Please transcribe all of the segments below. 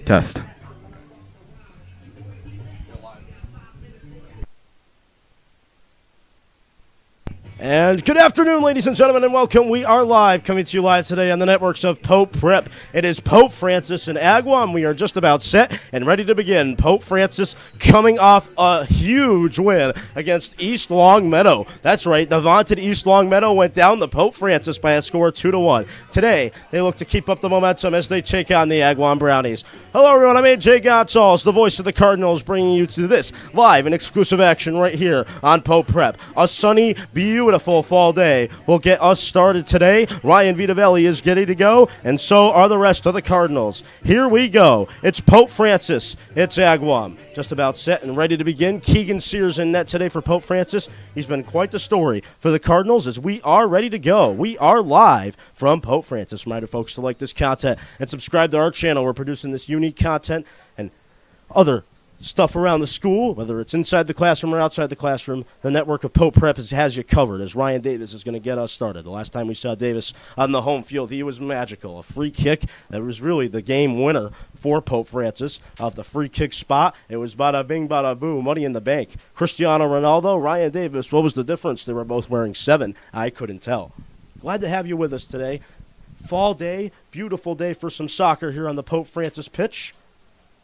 Test. And good afternoon, ladies and gentlemen, and welcome. We are live, coming to you live today on the networks of Pope Prep. It is Pope Francis and Agawam. We are just about set and ready to begin. Pope Francis coming off a huge win against East Longmeadow. That's right, the vaunted East Longmeadow went down to Pope Francis by a score of 2-1. Today, they look to keep up the momentum as they take on the Agawam Brownies. Hello, everyone. I'm AJ Gonzalez, the voice of the Cardinals, bringing you to this live and exclusive action right here on Pope Prep. A sunny, beautiful fall day will get us started today. Ryan Vitavelli is getting to go, and so are the rest of the Cardinals. Here we go. It's Pope Francis. It's Agawam. Just about set and ready to begin. Keegan Sears in net today for Pope Francis. He's been quite the story for the Cardinals as we are ready to go. We are live from Pope Francis. Reminder, folks, to like this content and subscribe to our channel. We're producing this unique content and other stuff around the school, whether it's inside the classroom or outside the classroom. The network of Pope Prep has you covered as Ryan Davis is going to get us started. The last time we saw Davis on the home field, he was magical. A free kick that was really the game winner for Pope Francis off the free kick spot. It was bada bing, bada boo, money in the bank. Cristiano Ronaldo, Ryan Davis, what was the difference? They were both wearing 7. I couldn't tell. Glad to have you with us today. Fall day, beautiful day for some soccer here on the Pope Francis pitch.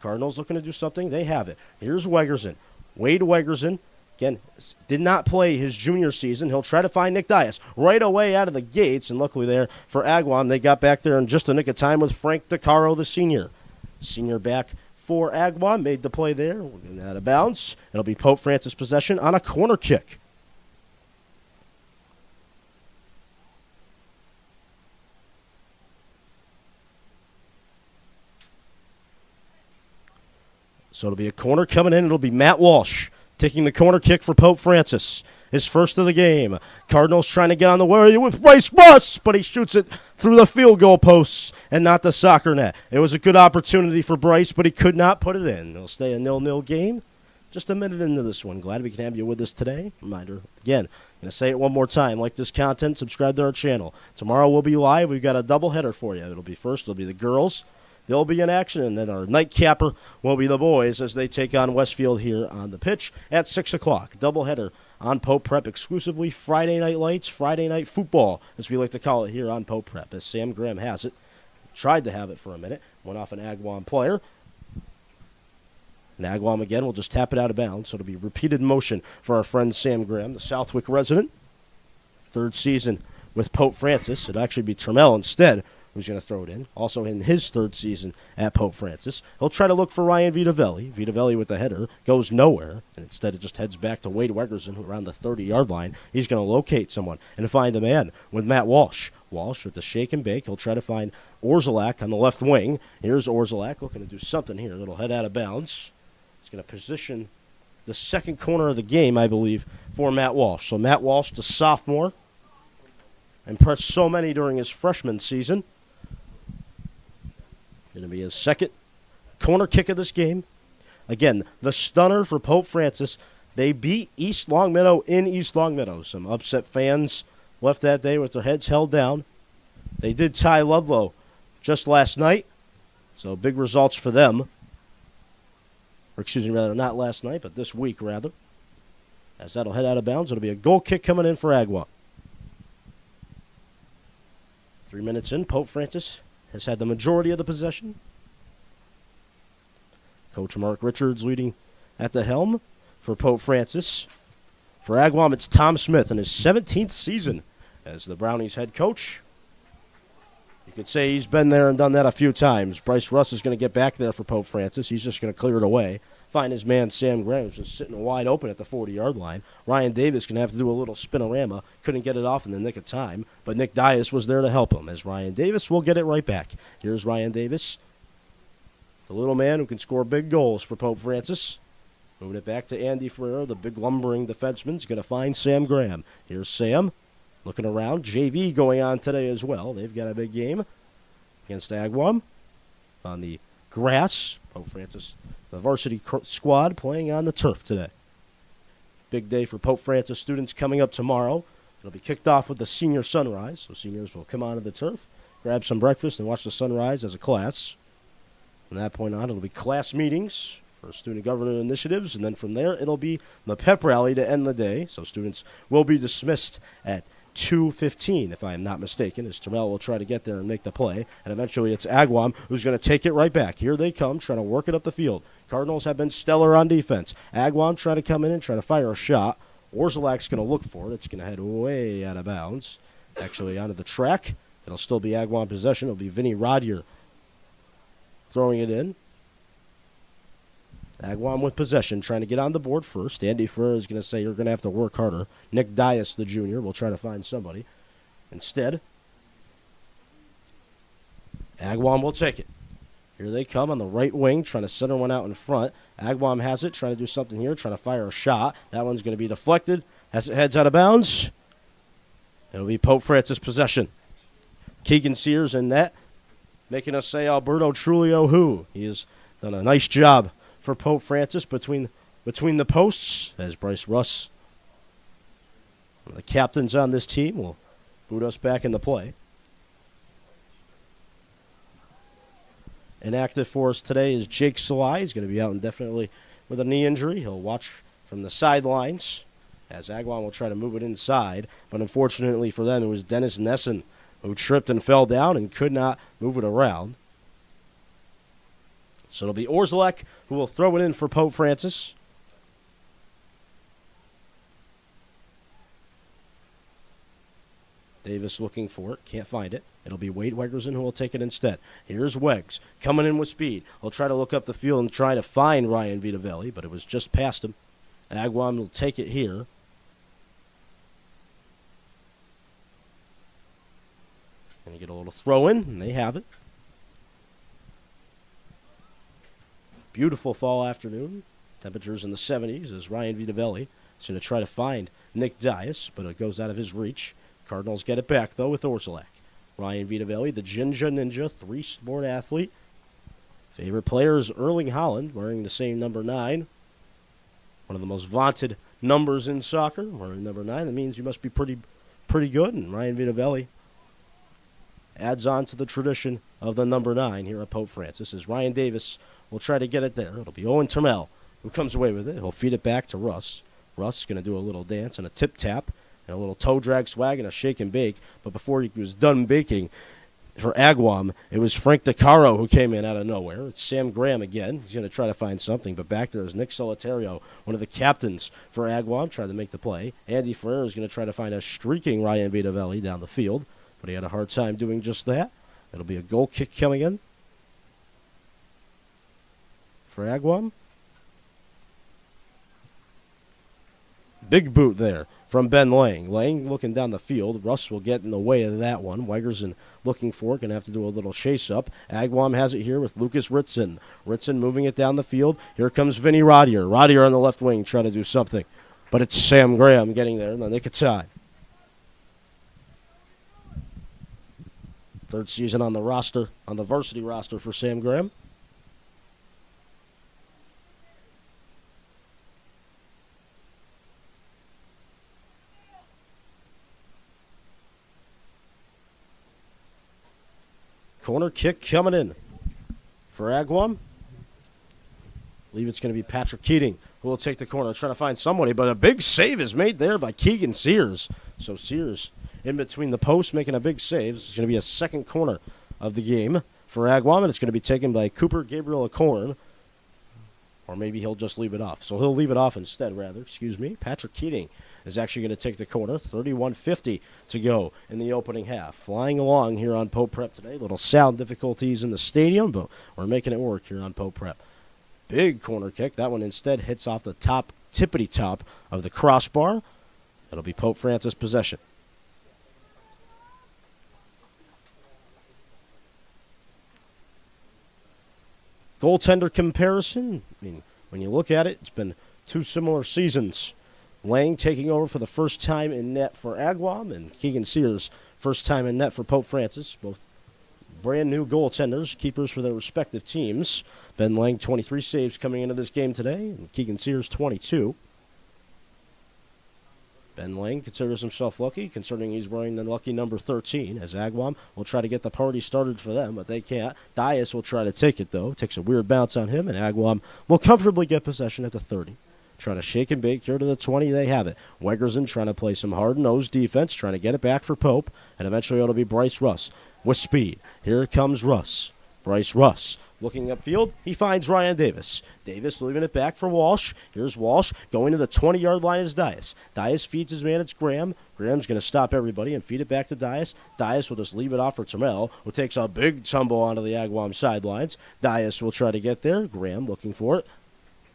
Cardinals looking to do something. They have it. Here's Wegerson. Wade Wegerson, again, did not play his junior season. He'll try to find Nick Dias right away out of the gates, and luckily there for Agawam, they got back there in just a nick of time with Frank DeCaro, the senior. Senior back for Agawam, made the play there. We're getting out of bounds. It'll be Pope Francis possession on a corner kick. So it'll be a corner coming in. It'll be Matt Walsh taking the corner kick for Pope Francis. His first of the game. Cardinals trying to get on the way with Bryce Russ, but he shoots it through the field goal posts and not the soccer net. It was a good opportunity for Bryce, but he could not put it in. It'll stay a 0-0 game. Just a minute into this one. Glad we can have you with us today. Reminder, again, I'm going to say it one more time. Like this content, subscribe to our channel. Tomorrow we'll be live. We've got a doubleheader for you. It'll be the girls. They'll be in action, and then our nightcapper will be the boys as they take on Westfield here on the pitch at 6 o'clock. Doubleheader on Pope Prep exclusively. Friday night lights, Friday night football, as we like to call it here on Pope Prep, as Sam Graham has it. Tried to have it for a minute. Went off an Agawam player. And Agawam again will just tap it out of bounds, so it'll be repeated motion for our friend Sam Graham, the Southwick resident. 3rd season with Pope Francis. It'll actually be Trammell instead who's going to throw it in. Also in his 3rd season at Pope Francis. He'll try to look for Ryan Vitavelli. Vitavelli with the header goes nowhere, and instead it just heads back to Wade Wegerson, who around the 30-yard line. He's going to locate someone and find a man with Matt Walsh. Walsh with the shake and bake. He'll try to find Orzelak on the left wing. Here's Orzelak looking to do something here. It'll head out of bounds. He's going to position the second corner of the game, I believe, for Matt Walsh. So Matt Walsh, the sophomore, impressed so many during his freshman season. Going to be his second corner kick of this game. Again, the stunner for Pope Francis. They beat East Longmeadow in East Longmeadow. Some upset fans left that day with their heads held down. They did tie Ludlow just last night, so big results for them. Or excuse me, rather, not last night, but this week, rather. As that'll head out of bounds, it'll be a goal kick coming in for Agawam. 3 minutes in, Pope Francis has had the majority of the possession. Coach Mark Richards leading at the helm for Pope Francis. For Agawam, it's Tom Smith in his 17th season as the Brownies head coach. You could say he's been there and done that a few times. Bryce Russ is going to get back there for Pope Francis. He's just going to clear it away. Find his man Sam Graham, who's just sitting wide open at the 40-yard line. Ryan Davis going to have to do a little spinorama. Couldn't get it off in the nick of time, but Nick Dias was there to help him. As Ryan Davis will get it right back. Here's Ryan Davis, the little man who can score big goals for Pope Francis. Moving it back to Andy Ferrer, the big lumbering defenseman, is going to find Sam Graham. Here's Sam looking around. JV going on today as well. They've got a big game against Agawam on the grass. Pope Francis, the varsity squad, playing on the turf today. Big day for Pope Francis students coming up tomorrow. It'll be kicked off with the senior sunrise, so seniors will come onto the turf, grab some breakfast, and watch the sunrise as a class. From that point on, it'll be class meetings for student government initiatives, and then from there, it'll be the pep rally to end the day. So students will be dismissed at 2:15, if I am not mistaken, as Terrell will try to get there and make the play. And eventually it's Agawam who's going to take it right back. Here they come, trying to work it up the field. Cardinals have been stellar on defense. Agawam trying to come in and try to fire a shot. Orzelak's going to look for it. It's going to head way out of bounds. Actually, onto the track. It'll still be Agawam possession. It'll be Vinny Rodier throwing it in. Agawam with possession, trying to get on the board first. Andy Ferrer is going to say you're going to have to work harder. Nick Dias, the junior, will try to find somebody. Instead, Agawam will take it. Here they come on the right wing, trying to center one out in front. Agawam has it, trying to do something here, trying to fire a shot. That one's going to be deflected as it heads out of bounds. It'll be Pope Francis possession. Keegan Sears in net, making us say Alberto Trulio who. He has done a nice job for Pope Francis between the posts, as Bryce Russ, one of the captains on this team, will boot us back into play. Inactive for us today is Jake Salai. He's going to be out indefinitely with a knee injury. He'll watch from the sidelines as Agawam will try to move it inside. But unfortunately for them, it was Dennis Nesson who tripped and fell down and could not move it around. So it'll be Orzelak who will throw it in for Pope Francis. Davis looking for it. Can't find it. It'll be Wade Wegerson who will take it instead. Here's Wegs coming in with speed. He'll try to look up the field and try to find Ryan Vitavelli, but it was just past him. Agawam will take it here. And you get a little throw in, and they have it. Beautiful fall afternoon. Temperatures in the 70s as Ryan Vitavelli is going to try to find Nick Dias, but it goes out of his reach. Cardinals get it back, though, with Orzelak. Ryan Vitavelli, the Jinja Ninja, three-sport athlete. Favorite player is Erling Haaland, wearing the same number 9. One of the most vaunted numbers in soccer, wearing number 9. That means you must be pretty good, and Ryan Vitavelli adds on to the tradition of the number 9 here at Pope Francis as Ryan Davis will try to get it there. It'll be Owen Termel who comes away with it. He'll feed it back to Russ. Russ is going to do a little dance and a tip-tap and a little toe drag swag and a shake and bake. But before he was done baking for Agawam, it was Frank DeCaro who came in out of nowhere. It's Sam Graham again. He's going to try to find something. But back there is Nick Solitario, one of the captains for Agawam, trying to make the play. Andy Ferrer is going to try to find a streaking Ryan Vitavelli down the field, but he had a hard time doing just that. It'll be a goal kick coming in for Agawam. Big boot there from Ben Lang. Lang looking down the field. Russ will get in the way of that one. Wegerson looking for it. Going to have to do a little chase-up. Agawam has it here with Lucas Ritson. Ritson moving it down the field. Here comes Vinny Rodier. Rodier on the left wing trying to do something. But it's Sam Graham getting there in the nick of time. Third season on the roster, on the varsity roster for Sam Graham. Corner kick coming in for Agawam. I believe it's going to be Patrick Keating who will take the corner, trying to find somebody, but a big save is made there by Keegan Sears. So Sears in between the posts making a big save. This is going to be a second corner of the game for Agawam, and it's going to be taken by Cooper Gabriel Acorn. Or maybe he'll just leave it off. So he'll leave it off instead, rather. Excuse me. Patrick Keating is actually going to take the corner. 31:50 to go in the opening half. Flying along here on Pope Prep today. Little sound difficulties in the stadium, but we're making it work here on Pope Prep. Big corner kick. That one instead hits off the top, tippity top of the crossbar. It'll be Pope Francis possession. Goaltender comparison, I mean, when you look at it, it's been two similar seasons. Lang taking over for the first time in net for Agawam, and Keegan Sears first time in net for Pope Francis. Both brand new goaltenders, keepers for their respective teams. Ben Lang, 23 saves coming into this game today, and Keegan Sears, 22. Ben Lang considers himself lucky, considering he's wearing the lucky number 13, as Agawam will try to get the party started for them, but they can't. Dias will try to take it, though. Takes a weird bounce on him, and Agawam will comfortably get possession at the 30. Trying to shake and bake here to the 20, they have it. Wegerson trying to play some hard-nosed defense, trying to get it back for Pope, and eventually it'll be Bryce Russ with speed. Here comes Russ. Bryce Russ looking upfield. He finds Ryan Davis. Davis leaving it back for Walsh. Here's Walsh. Going to the 20-yard line is Dias. Dias feeds his man. It's Graham. Graham's going to stop everybody and feed it back to Dias. Dias will just leave it off for Terrell, who takes a big tumble onto the Agawam sidelines. Dias will try to get there. Graham looking for it.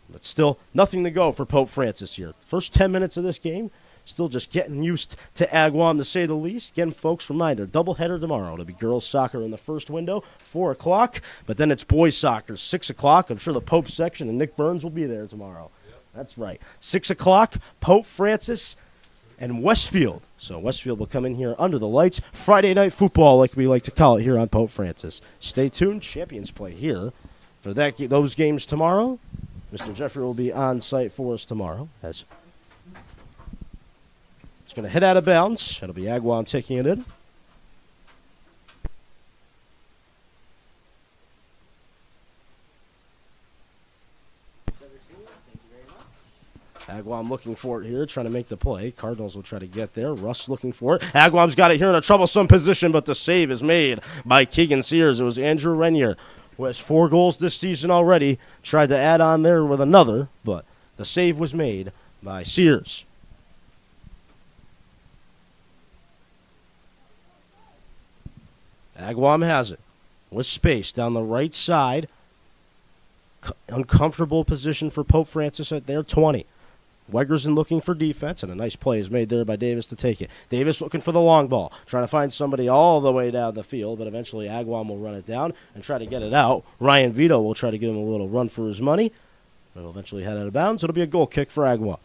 But still nothing to go for Pope Francis here. First 10 minutes of this game, still just getting used to Agawam, to say the least. Again, folks, reminder, doubleheader tomorrow. It'll be girls soccer in the first window, 4 o'clock. But then it's boys soccer, 6 o'clock. I'm sure the Pope section and Nick Burns will be there tomorrow. Yep. That's right. 6 o'clock, Pope Francis and Westfield. So Westfield will come in here under the lights. Friday night football, like we like to call it here on Pope Francis. Stay tuned. Champions play here for those games tomorrow. Mr. Jeffrey will be on site for us tomorrow. As it's going to hit out of bounds. It'll be Agawam taking it in. Agawam looking for it here, trying to make the play. Cardinals will try to get there. Russ looking for it. Agawam's got it here in a troublesome position, but the save is made by Keegan Sears. It was Andrew Renier, who has 4 goals this season already. Tried to add on there with another, but the save was made by Sears. Agawam has it with space down the right side. Uncomfortable position for Pope Francis at their 20. Wegerson looking for defense, and a nice play is made there by Davis to take it. Davis looking for the long ball, trying to find somebody all the way down the field, but eventually Agawam will run it down and try to get it out. Ryan Vito will try to give him a little run for his money. It'll eventually head out of bounds. It'll be a goal kick for Agawam.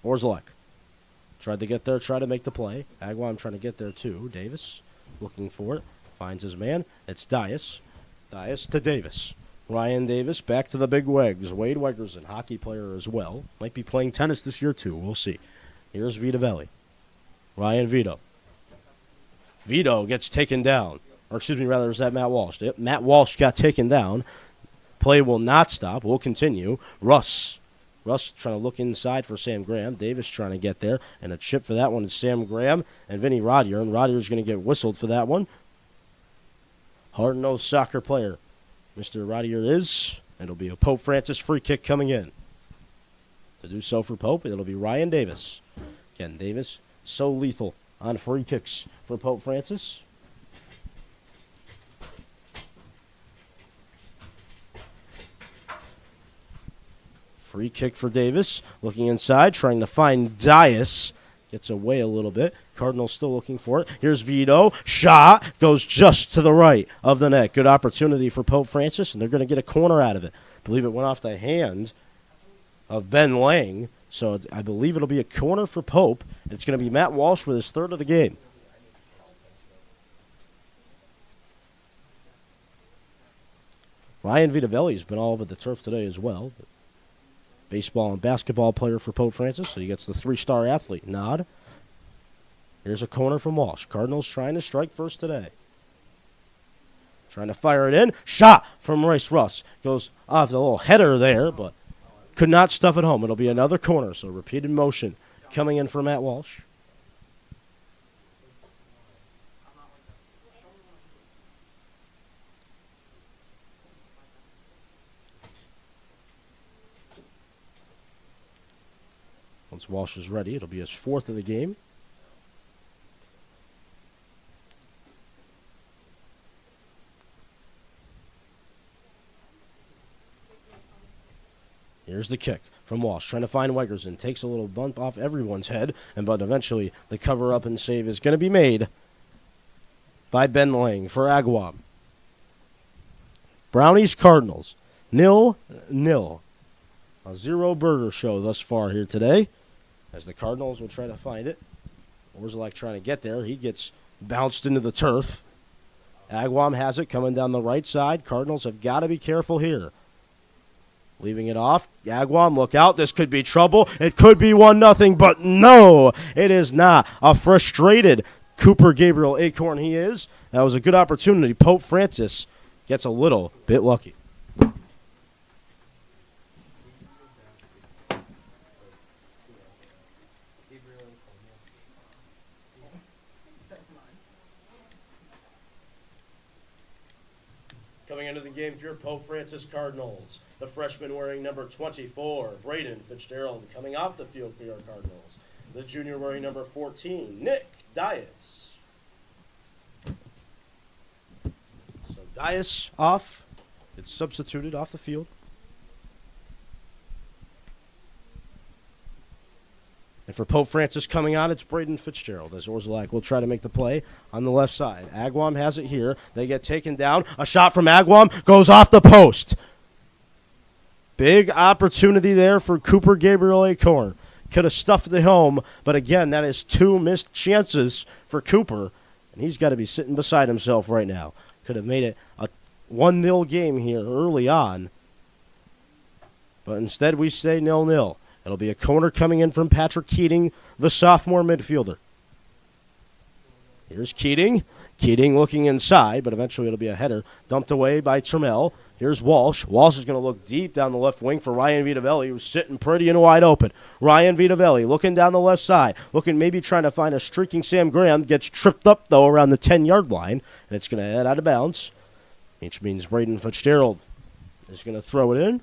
Orzelek tried to get there, tried to make the play. Agawam trying to get there too. Davis looking for it. Finds his man. It's Dias. Dias to Davis. Ryan Davis back to the big Wegs. Wade Wegerson, hockey player as well. Might be playing tennis this year too. We'll see. Here's Vitavelli. Ryan Vito. Vito gets taken down. Or excuse me, rather, is that Matt Walsh? Yep, Matt Walsh got taken down. Play will not stop. Will continue. Russ trying to look inside for Sam Graham. Davis trying to get there. And a chip for that one is Sam Graham and Vinny Rodier. And Rodier's going to get whistled for that one. Hard-nosed soccer player Mr. Rodier is. It'll be a Pope Francis free kick coming in. To do so for Pope, it'll be Ryan Davis. Again, Davis, so lethal on free kicks for Pope Francis. Free kick for Davis. Looking inside, trying to find Dias. Gets away a little bit. Cardinals still looking for it. Here's Vito. Shot goes just to the right of the net. Good opportunity for Pope Francis, and they're going to get a corner out of it. I believe it went off the hand of Ben Lang, so I believe it'll be a corner for Pope. It's going to be Matt Walsh with his 3rd of the game. Ryan Vitavelli's been all over the turf today as well. Baseball and basketball player for Pope Francis, so he gets the 3-star athlete nod. Here's a corner from Walsh. Cardinals trying to strike first today. Trying to fire it in. Shot from Bryce Russ. Goes off the little header there, but could not stuff it home. It'll be another corner, so repeated motion coming in for Matt Walsh. Once Walsh is ready, it'll be his 4th of the game. Here's the kick from Walsh, trying to find Wegerson. Takes a little bump off everyone's head, but eventually the cover-up and save is going to be made by Ben Lang for Agawam. Brownies Cardinals, 0-0. A zero-burger show thus far here today. as the Cardinals will try to find it. Orzelak trying to get there. He gets bounced into the turf. Agawam has it coming down the right side. Cardinals have got to be careful here. Leaving it off. Agawam, look out. This could be trouble. It could be 1-0, but no, it is not. A frustrated Cooper Gabriel Acorn he is. That was a good opportunity. Pope Francis gets a little bit lucky. Coming into the game for your Pope Francis Cardinals, the freshman wearing number 24, Braden Fitzgerald, coming off the field for your Cardinals. The junior wearing number 14, Nick Dias. So Dias off. It's substituted off the field. And for Pope Francis coming on, it's Braden Fitzgerald as Orzelak will try to make the play on the left side. Agawam has it here. They get taken down. A shot from Agawam goes off the post. Big opportunity there for Cooper Gabriel Acorn. Could have stuffed it home, but again, that is 2 missed chances for Cooper, and he's got to be sitting beside himself right now. Could have made it a 1-0 game here early on, but instead we stay 0-0. It'll be a corner coming in from Patrick Keating, the sophomore midfielder. Here's Keating. Keating looking inside, but eventually it'll be a header dumped away by Trammell. Here's Walsh. Walsh is going to look deep down the left wing for Ryan Vitavelli, who's sitting pretty and wide open. Ryan Vitavelli looking down the left side, looking maybe trying to find a streaking Sam Graham. Gets tripped up, though, around the 10-yard line, and it's going to head out of bounds, which means Braden Fitzgerald is going to throw it in.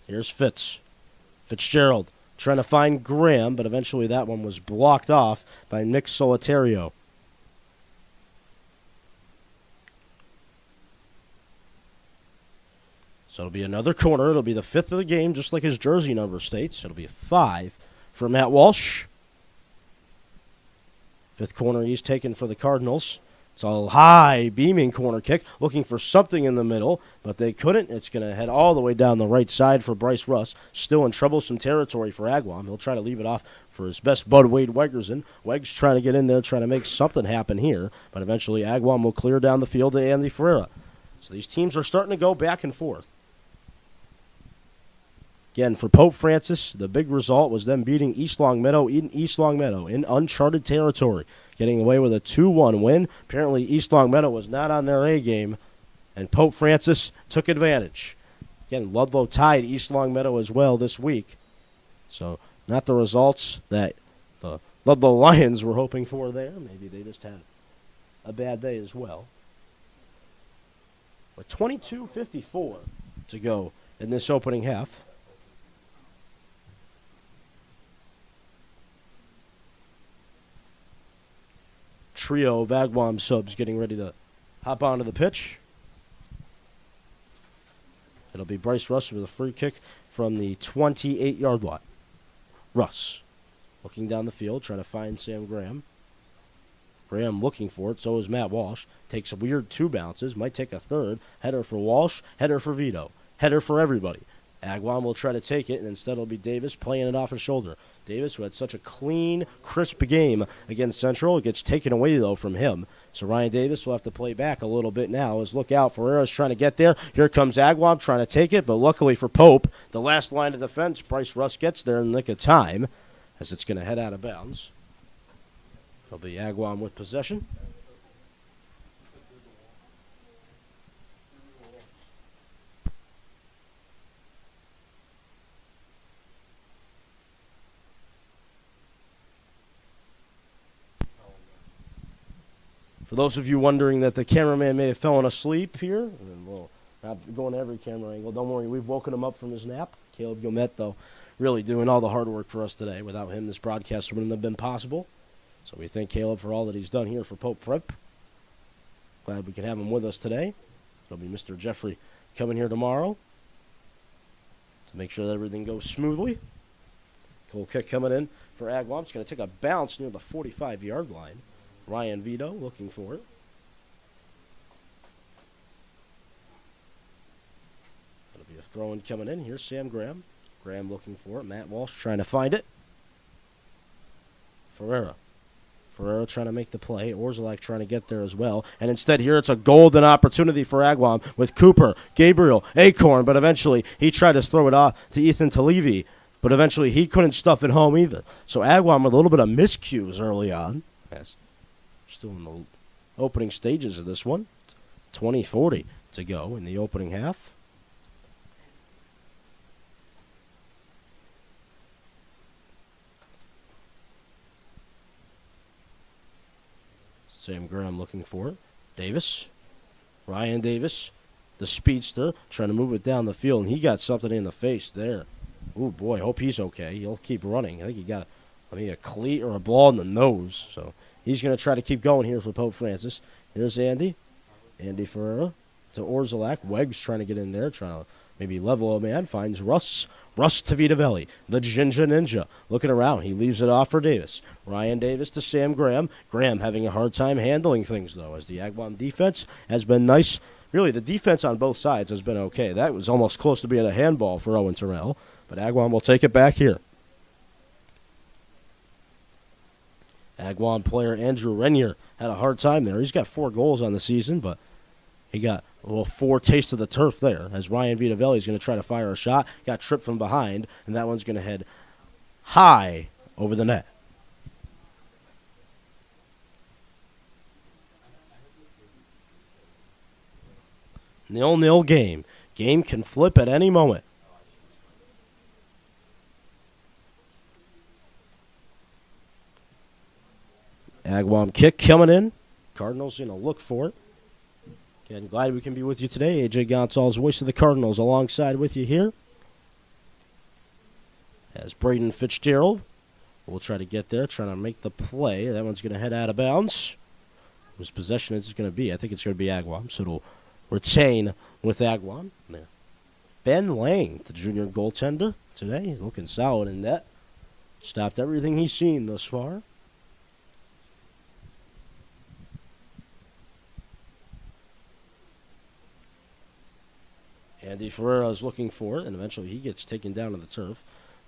Here's Fitzgerald trying to find Graham, but eventually that one was blocked off by Nick Solitario. So it'll be another corner. It'll be the 5th of the game, just like his jersey number states. It'll be a 5 for Matt Walsh. 5th corner he's taken for the Cardinals. It's a high beaming corner kick, looking for something in the middle, but they couldn't. It's going to head all the way down the right side for Bryce Russ. Still in troublesome territory for Agawam. He'll try to leave it off for his best bud, Wade Wegerson. Wegs trying to get in there, trying to make something happen here, but eventually Agawam will clear down the field to Andy Ferreira. So these teams are starting to go back and forth. Again, for Pope Francis, the big result was them beating East Longmeadow in uncharted territory, getting away with a 2-1 win. Apparently, East Longmeadow was not on their A game, and Pope Francis took advantage. Again, Ludlow tied East Longmeadow as well this week. So, not the results that the Ludlow Lions were hoping for there. Maybe they just had a bad day as well. But 22:54 to go in this opening half. Trio of Agawam subs getting ready to hop onto the pitch. It'll be Bryce Russ with a free kick from the 28-yard line. Russ looking down the field, trying to find Sam Graham. Graham looking for it, so is Matt Walsh. Takes a weird 2 bounces, might take a third. Header for Walsh, header for Vito. Header for everybody. Agawam will try to take it, and instead it'll be Davis playing it off his shoulder. Davis, who had such a clean, crisp game against Central, it gets taken away, though, from him. So Ryan Davis will have to play back a little bit now. As look out, Ferreira's trying to get there. Here comes Agawam trying to take it, but luckily for Pope, the last line of defense, Bryce Russ gets there in the nick of time, as it's going to head out of bounds. It'll be Agawam with possession. For those of you wondering that the cameraman may have fallen asleep here, and we'll not going to every camera angle, don't worry, we've woken him up from his nap. Caleb Gomet, though, really doing all the hard work for us today. Without him, this broadcast wouldn't have been possible. So we thank Caleb for all that he's done here for Pope Prep. Glad we can have him with us today. It'll be Mr. Jeffrey coming here tomorrow to make sure that everything goes smoothly. Cool kick coming in for Agawam. It's going to take a bounce near the 45-yard line. Ryan Vito looking for it. It'll be a Throwing coming in. Here's Sam Graham. Graham looking for it. Matt Walsh trying to find it. Ferreira trying to make the play. Orzelak trying to get there as well. And instead here it's a golden opportunity for Agawam with Cooper, Gabriel, Acorn. But eventually he tried to throw it off to Ethan Talevi. But eventually he couldn't stuff it home either. So Agawam with a little bit of miscues early on. Yes. Still in the opening stages of this one. 20-40 to go in the opening half. Sam Graham looking for it. Davis. Ryan Davis, the speedster, trying to move it down the field, and he got something in the face there. Oh, boy, hope he's okay. He'll keep running. I think he got a cleat or a ball in the nose. So he's going to try to keep going here for Pope Francis. Here's Andy. Andy Ferreira to Orzelak. Wegg's trying to get in there, trying to maybe level a man. Finds Russ. Russ to Vitavelli. The Ginger Ninja. Looking around. He leaves it off for Davis. Ryan Davis to Sam Graham. Graham having a hard time handling things, though, as the Agawam defense has been nice. Really, the defense on both sides has been okay. That was almost close to being a handball for Owen Terrell. But Agawam will take it back here. Agawam player Andrew Renier had a hard time there. He's got 4 goals on the season, but he got a little foretaste of the turf there as Ryan Vitavelli is going to try to fire a shot. Got tripped from behind, and that one's going to head high over the net. Nil-nil game. Game can flip at any moment. Agawam kick coming in. Cardinals going to look for it. Again, glad we can be with you today. AJ Gonsalves, voice of the Cardinals, alongside with you here. As Braden Fitzgerald will try to get there, trying to make the play. That one's going to head out of bounds. Whose possession is going to be? I think it's going to be Agawam, so it'll retain with Agawam. There. Ben Lang, the junior goaltender today. He's looking solid in net. Stopped everything he's seen thus far. Andy Ferreira is looking for it, and eventually he gets taken down to the turf.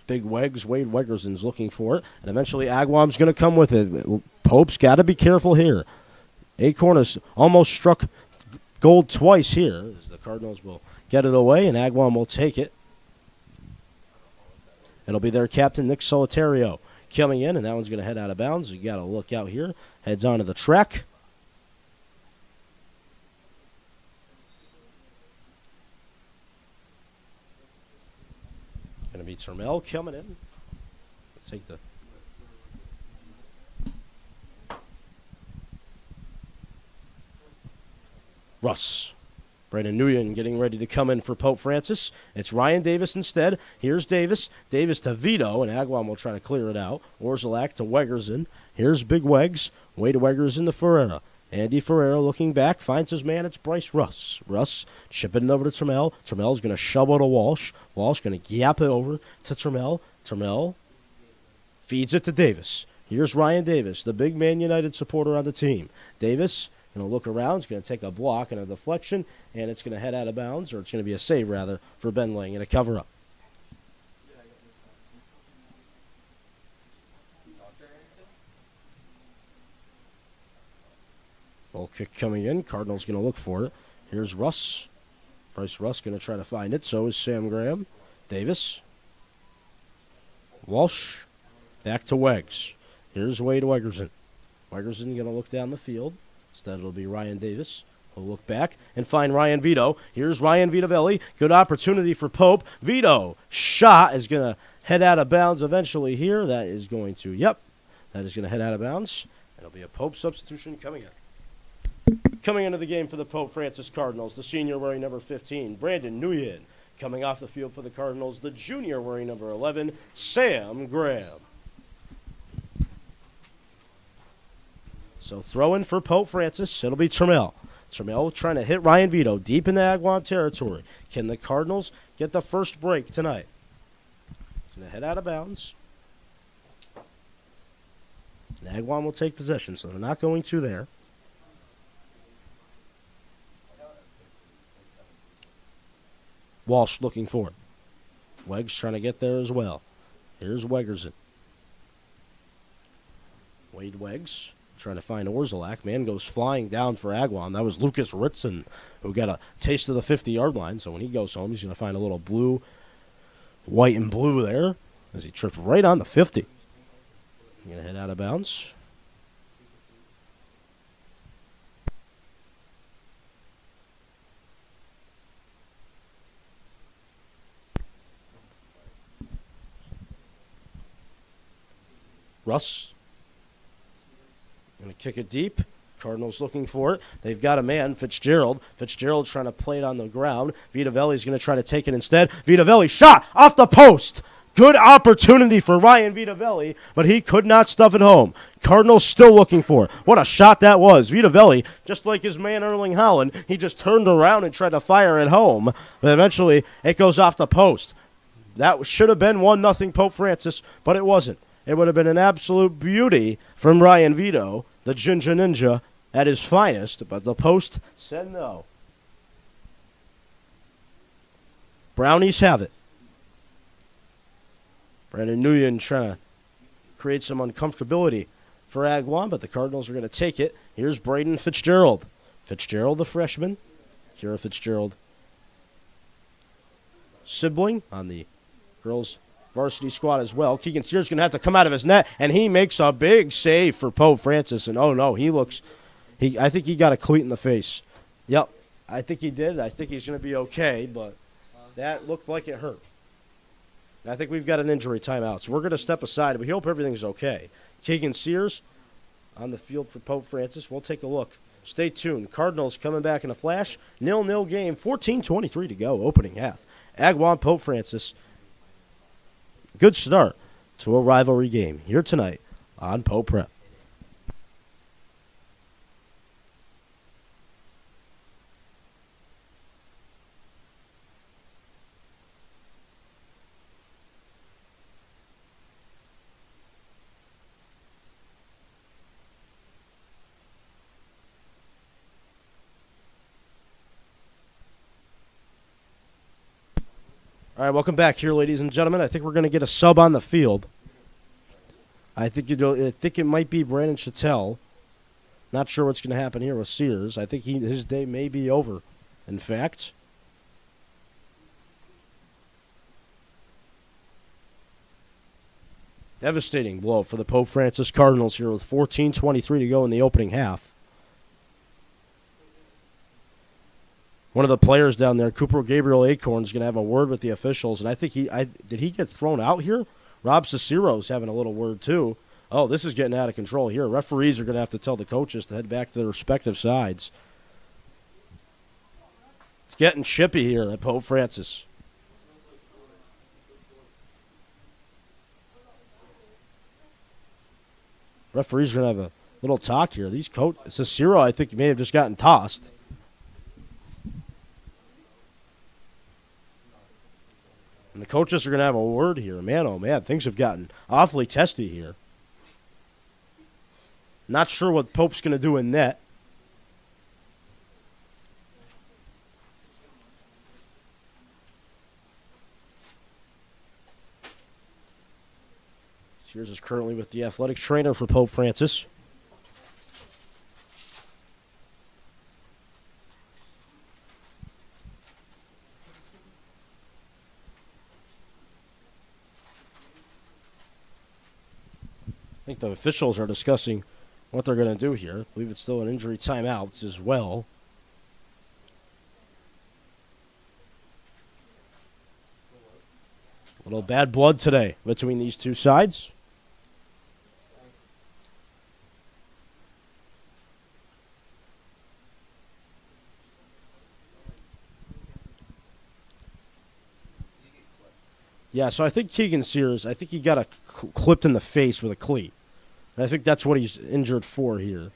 Big Wegs, Wade Wegerson's looking for it, and eventually Agawam's going to come with it. Pope's got to be careful here. Acorn has almost struck gold twice here, as the Cardinals will get it away, and Agawam will take it. It'll be their captain, Nick Solitario, coming in, and that one's going to head out of bounds. You got to look out here. Heads onto the track. Going to be Termel coming in. Take the Russ. Brandon Nguyen getting ready to come in for Pope Francis. It's Ryan Davis instead. Here's Davis. Davis to Vito, and Agawam will try to clear it out. Orzelak to Wegerson. Here's Big Wegs. Way to Wegerson to Ferreira. Andy Ferreira looking back, finds his man. It's Bryce Russ. Russ chipping it over to Termel. Termel's going to shovel to Walsh. Walsh going to gap it over to Termel. Termel feeds it to Davis. Here's Ryan Davis, the big Man United supporter on the team. Davis going to look around. He's going to take a block and a deflection, and it's going to head out of bounds, or it's going to be a save, rather, for Ben Lang and a cover-up. Ball kick coming in. Cardinals going to look for it. Here's Russ. Bryce Russ going to try to find it. So is Sam Graham. Davis. Walsh. Back to Wegs. Here's Wade Wegerson. Wegerson going to look down the field. Instead it'll be Ryan Davis. He'll look back and find Ryan Vito. Here's Ryan Vitavelli. Good opportunity for Pope. Vito. Shot is going to head out of bounds eventually here. That is going to, that is going to head out of bounds. It'll be a Pope substitution coming in. Coming into the game for the Pope Francis Cardinals, the senior wearing number 15, Brandon Nguyen. Coming off the field for the Cardinals, the junior wearing number 11, Sam Graham. So throw in for Pope Francis, it'll be Termel. Termel trying to hit Ryan Vito deep in the Agawam territory. Can the Cardinals get the first break tonight? Going to head out of bounds. And Agawam will take possession, so they're not going to there. Walsh looking for it. Wegs trying to get there as well. Here's Wegerson. Wade Wegs trying to find Orzelak. Man goes flying down for Agawam. That was Lucas Ritson who got a taste of the 50-yard line. So when he goes home, he's going to find a little blue, white and blue there as he tripped right on the 50. Going to head out of bounds. Russ going to kick it deep. Cardinals looking for it. They've got a man, Fitzgerald. Fitzgerald trying to play it on the ground. Vitavelli's going to try to take it instead. Vitavelli shot off the post. Good opportunity for Ryan Vitavelli, but he could not stuff it home. Cardinals still looking for it. What a shot that was. Vitavelli, just like his man Erling Haaland, he just turned around and tried to fire it home, but eventually it goes off the post. That should have been 1-0 Pope Francis, but it wasn't. It would have been an absolute beauty from Ryan Vito, the Ginger Ninja, at his finest, but the post said no. Brownies have it. Brandon Nguyen trying to create some uncomfortability for Agawam, but the Cardinals are going to take it. Here's Braden Fitzgerald. Fitzgerald, the freshman. Kira Fitzgerald, sibling on the girls' varsity squad as well. Keegan Sears going to have to come out of his net, and he makes a big save for Pope Francis. And, oh, no, I think he got a cleat in the face. Yep, I think he did. I think he's going to be okay, but that looked like it hurt. And I think we've got an injury timeout, so we're going to step aside. We hope everything's okay. Keegan Sears on the field for Pope Francis. We'll take a look. Stay tuned. Cardinals coming back in a flash. 0-0 game. 14:23 to go. Opening half. Agawam, Pope Francis. Good start to a rivalry game here tonight on Pope Prep. All right, welcome back here, ladies and gentlemen. I think we're going to get a sub on the field. I think it might be Brandon Chattel. Not sure what's going to happen here with Sears. I think his day may be over, in fact. Devastating blow for the Pope Francis Cardinals here with 14:23 to go in the opening half. One of the players down there, Cooper Gabriel Acorn, is going to have a word with the officials, and I think did he get thrown out here? Rob Cicero's having a little word too. Oh, this is getting out of control here. Referees are going to have to tell the coaches to head back to their respective sides. It's getting chippy here at Pope Francis. Referees are going to have a little talk here. Cicero, I think, may have just gotten tossed. And the coaches are going to have a word here. Man, oh, man, things have gotten awfully testy here. Not sure what Pope's going to do in net. Sears is currently with the athletic trainer for Pope Francis. I think the officials are discussing what they're going to do here. I believe it's still an injury timeout as well. A little bad blood today between these two sides. Yeah, so I think Keegan Sears, I think he got clipped in the face with a cleat. And I think that's what he's injured for here.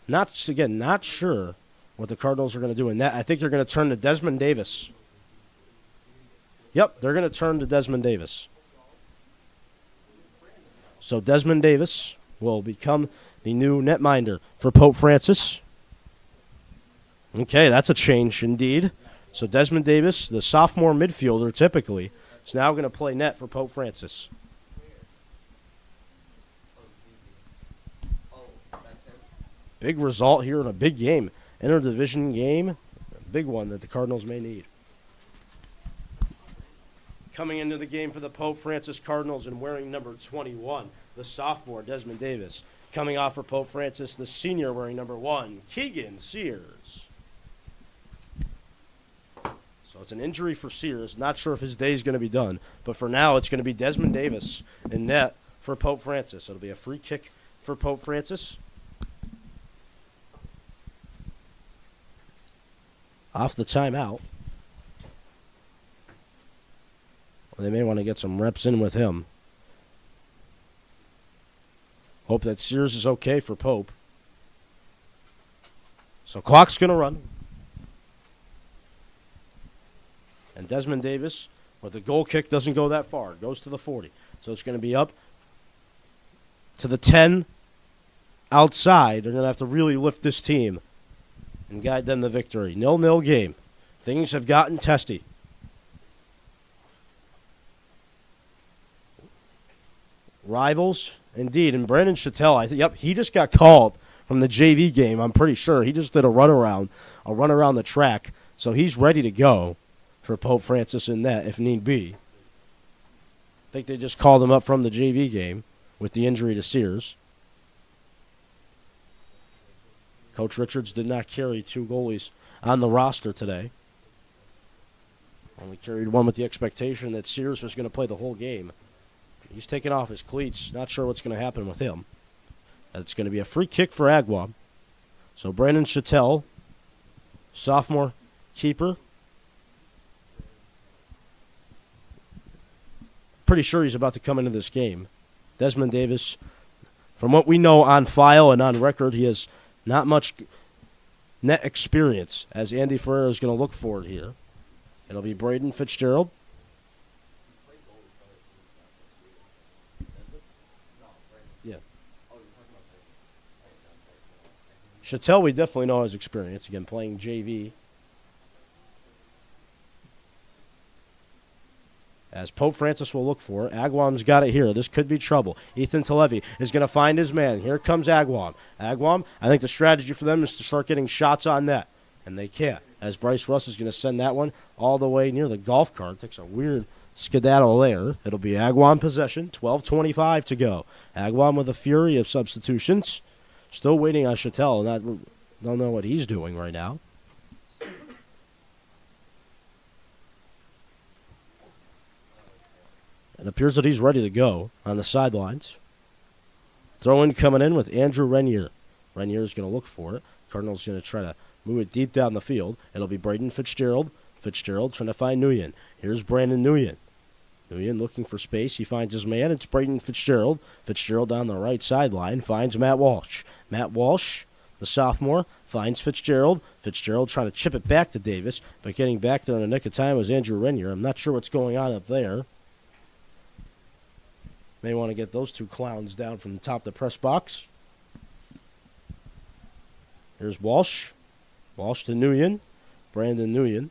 Not sure what the Cardinals are going to do in that. I think they're going to turn to Desmond Davis. Yep, they're going to turn to Desmond Davis. So Desmond Davis will become the new netminder for Pope Francis. Okay, that's a change indeed. So Desmond Davis, the sophomore midfielder typically, is now going to play net for Pope Francis. Big result here in a big game. Interdivision game. A big one that the Cardinals may need. Coming into the game for the Pope Francis Cardinals and wearing number 21, the sophomore Desmond Davis. Coming off for Pope Francis, the senior wearing number 1, Keegan Sears. So it's an injury for Sears. Not sure if his day is going to be done, but for now it's going to be Desmond Davis in net for Pope Francis. It'll be a free kick for Pope Francis. Off the timeout. They may want to get some reps in with him. Hope that Sears is okay for Pope. So clock's going to run. And Desmond Davis, with the goal kick, doesn't go that far. It goes to the 40. So it's going to be up to the 10 outside. They're going to have to really lift this team and guide them to victory. 0-0 game. Things have gotten testy. Rivals, indeed. And Brandon Chattel, he just got called from the JV game, I'm pretty sure. He just did a run around the track. So he's ready to go for Pope Francis in that, if need be. I think they just called him up from the JV game with the injury to Sears. Coach Richards did not carry 2 goalies on the roster today. Only carried one with the expectation that Sears was going to play the whole game. He's taking off his cleats. Not sure what's going to happen with him. It's going to be a free kick for Agawam. So Brandon Chattel, sophomore keeper. Pretty sure he's about to come into this game. Desmond Davis, from what we know on file and on record, he has not much net experience, as Andy Ferreira is going to look for it here. It'll be Braden Fitzgerald. Yeah. Chattel, we definitely know his experience, again, playing JV. As Pope Francis will look for it. Agawam's got it here. This could be trouble. Ethan Televi is going to find his man. Here comes Agawam. Agawam, I think the strategy for them is to start getting shots on net. And they can't. As Bryce Russ is going to send that one all the way near the golf cart. Takes a weird skedaddle there. It'll be Agawam possession. 12:25 to go. Agawam with a fury of substitutions. Still waiting on Chattel. Don't know what he's doing right now. It appears that he's ready to go on the sidelines. Throw-in coming in with Andrew Renier. Renier is going to look for it. Cardinals going to try to move it deep down the field. It'll be Braden Fitzgerald. Fitzgerald trying to find Nguyen. Here's Brandon Nguyen. Nguyen looking for space. He finds his man. It's Braden Fitzgerald. Fitzgerald on the right sideline finds Matt Walsh. Matt Walsh, the sophomore, finds Fitzgerald. Fitzgerald trying to chip it back to Davis, but getting back there in the nick of time was Andrew Renier. I'm not sure what's going on up there. May want to get those 2 clowns down from the top of the press box. Here's Walsh. Walsh to Nguyen. Brandon Nguyen.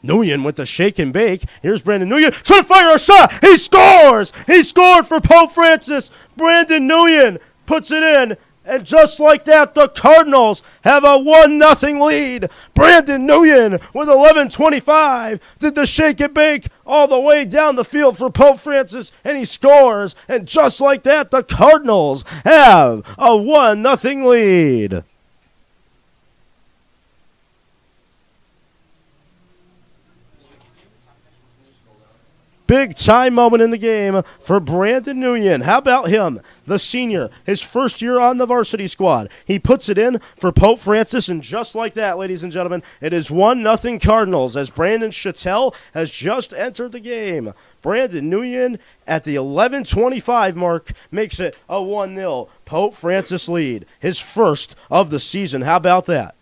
Nguyen with the shake and bake. Here's Brandon Nguyen trying to fire a shot. He scores! He scored for Pope Francis. Brandon Nguyen puts it in. And just like that, the Cardinals have a 1-0 lead. Brandon Nguyen with 11:25 did the shake and bake all the way down the field for Pope Francis, and he scores. And just like that, the Cardinals have a 1-0 lead. Big time moment in the game for Brandon Nguyen. How about him, the senior, his first year on the varsity squad? He puts it in for Pope Francis, and just like that, ladies and gentlemen, it is 1-0 Cardinals as Brandon Chattel has just entered the game. Brandon Nguyen at the 11:25 mark makes it a 1-0 Pope Francis lead, his first of the season. How about that?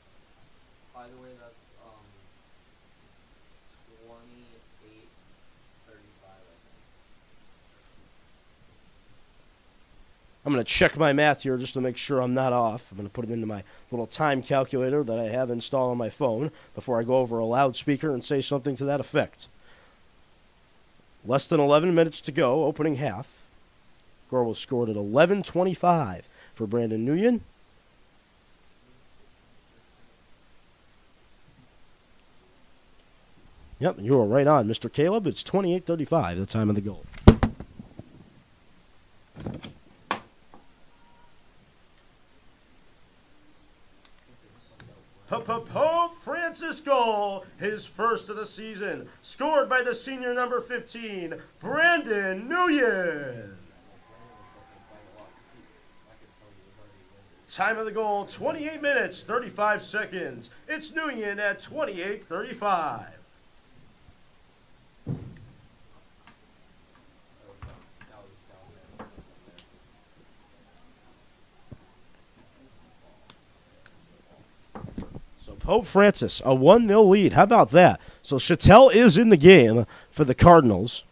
I'm going to check my math here just to make sure I'm not off. I'm going to put it into my little time calculator that I have installed on my phone before I go over a loudspeaker and say something to that effect. Less than 11 minutes to go, opening half. Score was scored at 11:25 for Brandon Nguyen. Yep, you were right on, Mr. Caleb. It's 28:35, the time of the goal. Pope Francis goal, his first of the season, scored by the senior number 15, Brandon Nguyen. Time of the goal, 28 minutes, 35 seconds. It's Nguyen at 28:35. Pope Francis, a 1-0 lead. How about that? So Chattel is in the game for the Cardinals.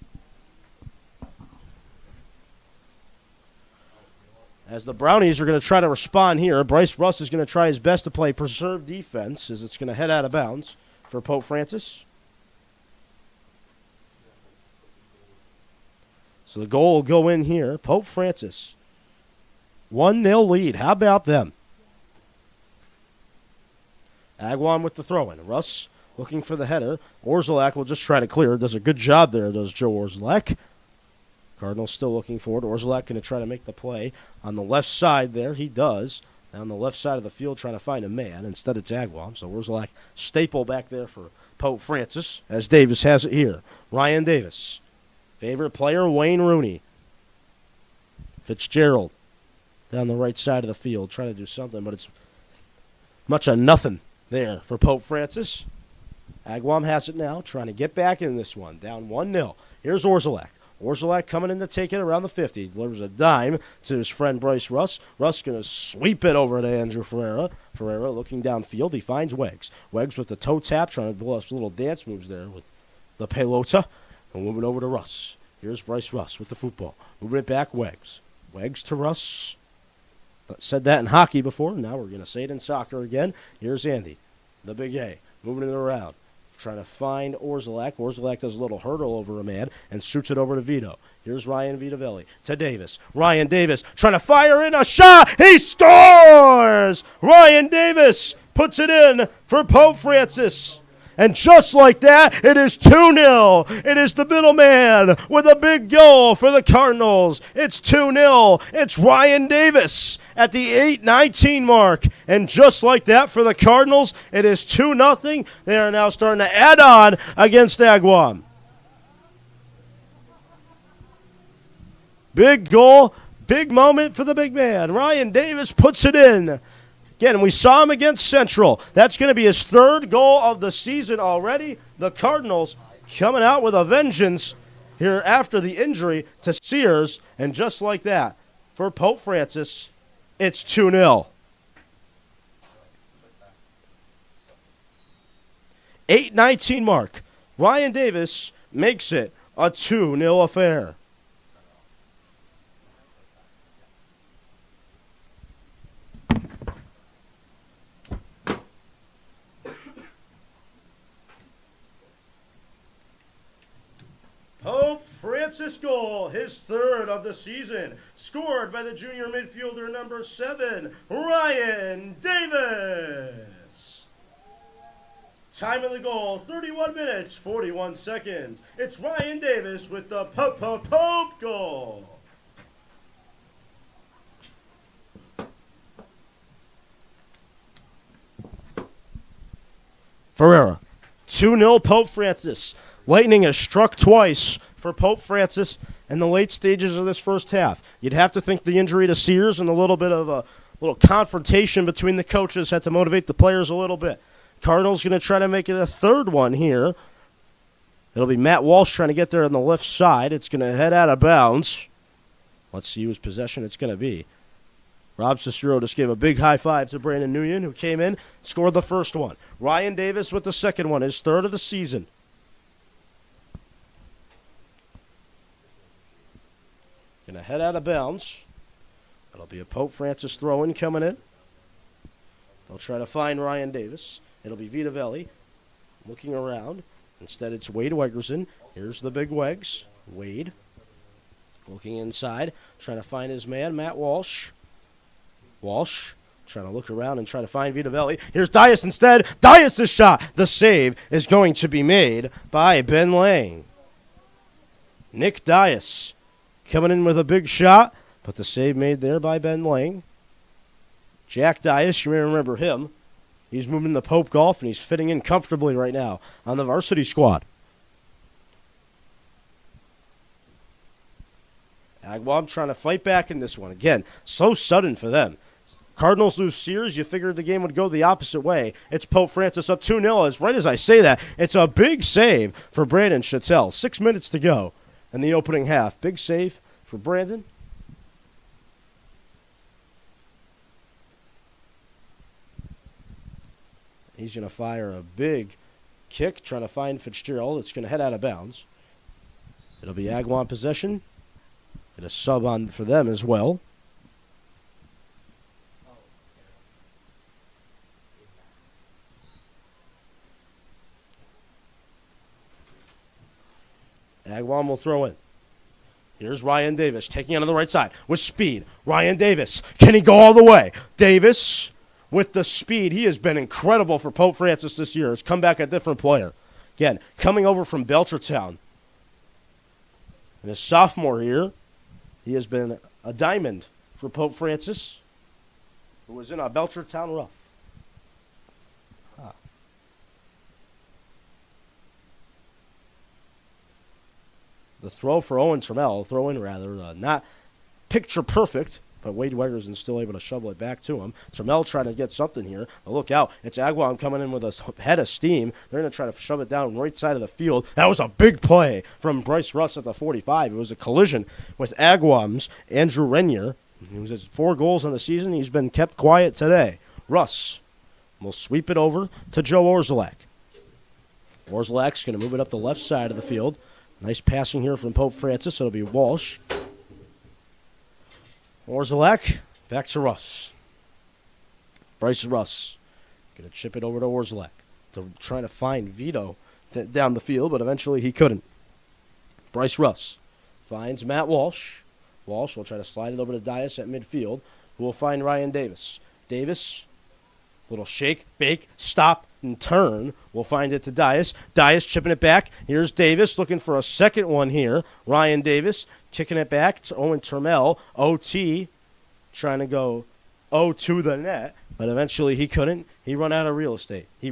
As the Brownies are going to try to respond here, Bryce Russ is going to try his best to play preserve defense as it's going to head out of bounds for Pope Francis. So the goal will go in here. Pope Francis, 1-0 lead. How about them? Agawam with the throw-in. Russ looking for the header. Orzelak will just try to clear. Does a good job there, does Joe Orzelak. Cardinals still looking forward. Orzelak going to try to make the play on the left side there. He does. Down the left side of the field trying to find a man. Instead it's Agawam. So Orzelak staple back there for Pope Francis as Davis has it here. Ryan Davis. Favorite player, Wayne Rooney. Fitzgerald down the right side of the field trying to do something, but it's much of nothing there for Pope Francis. Agawam has it now, trying to get back in this one. Down 1-0. Here's Orzelak. Orzelak coming in to take it around the 50. Delivers a dime to his friend Bryce Russ. Russ going to sweep it over to Andrew Ferreira. Ferreira looking downfield. He finds Weggs. Weggs with the toe tap, trying to pull us little dance moves there with the pelota. And moving over to Russ. Here's Bryce Russ with the football. Moving it back, Weggs. Weggs to Russ. Said that in hockey before. Now we're going to say it in soccer again. Here's Andy, the big A, moving it around, trying to find Orzelak. Orzelak does a little hurdle over a man and shoots it over to Vito. Here's Ryan Vitavelli to Davis. Ryan Davis trying to fire in a shot. He scores! Ryan Davis puts it in for Pope Francis. And just like that, it is 2-0. It is the middleman with a big goal for the Cardinals. It's 2-0. It's Ryan Davis at the 8:19 mark. And just like that for the Cardinals, it is 2-0. They are now starting to add on against Agawam. Big goal, big moment for the big man. Ryan Davis puts it in. Again, we saw him against Central. That's going to be his third goal of the season already. The Cardinals coming out with a vengeance here after the injury to Sears. And just like that, for Pope Francis, it's 2-0. 8:19 mark. Ryan Davis makes it a 2-0 affair. Pope Francis goal, his third of the season, scored by the junior midfielder number 7, Ryan Davis. Time of the goal, 31 minutes, 41 seconds. It's Ryan Davis with the Pope goal. Ferreira, 2-0 Pope Francis. Lightning has struck twice for Pope Francis in the late stages of this first half. You'd have to think the injury to Sears and a little bit of a little confrontation between the coaches had to motivate the players a little bit. Cardinals going to try to make it a third one here. It'll be Matt Walsh trying to get there on the left side. It's going to head out of bounds. Let's see whose possession it's going to be. Rob Cicero just gave a big high five to Brandon Nguyen, who came in, scored the first one. Ryan Davis with the second one, his third of the season. Going to head out of bounds. It'll be a Pope Francis throw-in coming in. They'll try to find Ryan Davis. It'll be Vitavelli looking around. Instead, it's Wade Wegerson. Here's the big Wegs. Wade looking inside, trying to find his man, Matt Walsh. Walsh trying to look around and try to find Vitavelli. Here's Dias instead. Dias' shot. The save is going to be made by Ben Lang. Nick Dias coming in with a big shot, but the save made there by Ben Lang. Jack Dias, you may remember him. He's moving the Pope Golf, and he's fitting in comfortably right now on the varsity squad. Agawam trying to fight back in this one. Again, so sudden for them. Cardinals lose Sears. You figured the game would go the opposite way. It's Pope Francis up 2-0. As right as I say that, it's a big save for Brandon Chattel. 6 minutes to go in the opening half. Big save for Brandon. He's going to fire a big kick, trying to find Fitzgerald. It's going to head out of bounds. It'll be Agawam possession. Get a sub on for them as well. Agawam will throw in. Here's Ryan Davis taking it on the right side with speed. Ryan Davis, can he go all the way? Davis with the speed. He has been incredible for Pope Francis this year. He's come back a different player. Again, coming over from Belchertown. And his sophomore year, he has been a diamond for Pope Francis, who was in a Belchertown rough. The throw for Owen Trammell, not picture perfect, but Wade Wegerson's still able to shovel it back to him. Trammell trying to get something here. But look out. It's Agawam coming in with a head of steam. They're going to try to shove it down right side of the field. That was a big play from Bryce Russ at the 45. It was a collision with Agawam's Andrew Renier. He was at 4 goals on the season. He's been kept quiet today. Russ will sweep it over to Joe Orzelak. Orzelak's going to move it up the left side of the field. Nice passing here from Pope Francis. It'll be Walsh. Orzelak, back to Russ. Bryce Russ. Going to chip it over to Orzelak. They're trying to find Vito down the field, but eventually he couldn't. Bryce Russ finds Matt Walsh. Walsh will try to slide it over to Dias at midfield, who will find Ryan Davis. Davis, little shake, bake, stop, and turn. We'll find it to Dias. Dias chipping it back. Here's Davis looking for a second one here. Ryan Davis kicking it back to Owen Trammell. OT trying to go to the net, but eventually he couldn't. He ran out of real estate. Andy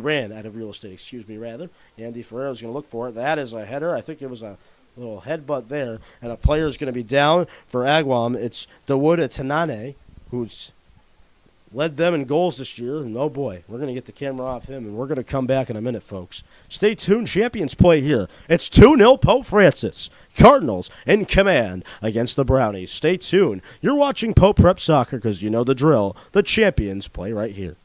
Ferreira's going to look for it. That is a header. I think it was a little headbutt there, and a player is going to be down for Agawam. It's Dawood Tanane, who's led them in goals this year, and oh boy, we're going to get the camera off him, and we're going to come back in a minute, folks. Stay tuned. Champions play here. It's 2-0 Pope Francis. Cardinals in command against the Brownies. Stay tuned. You're watching Pope Prep Soccer because you know the drill. The champions play right here.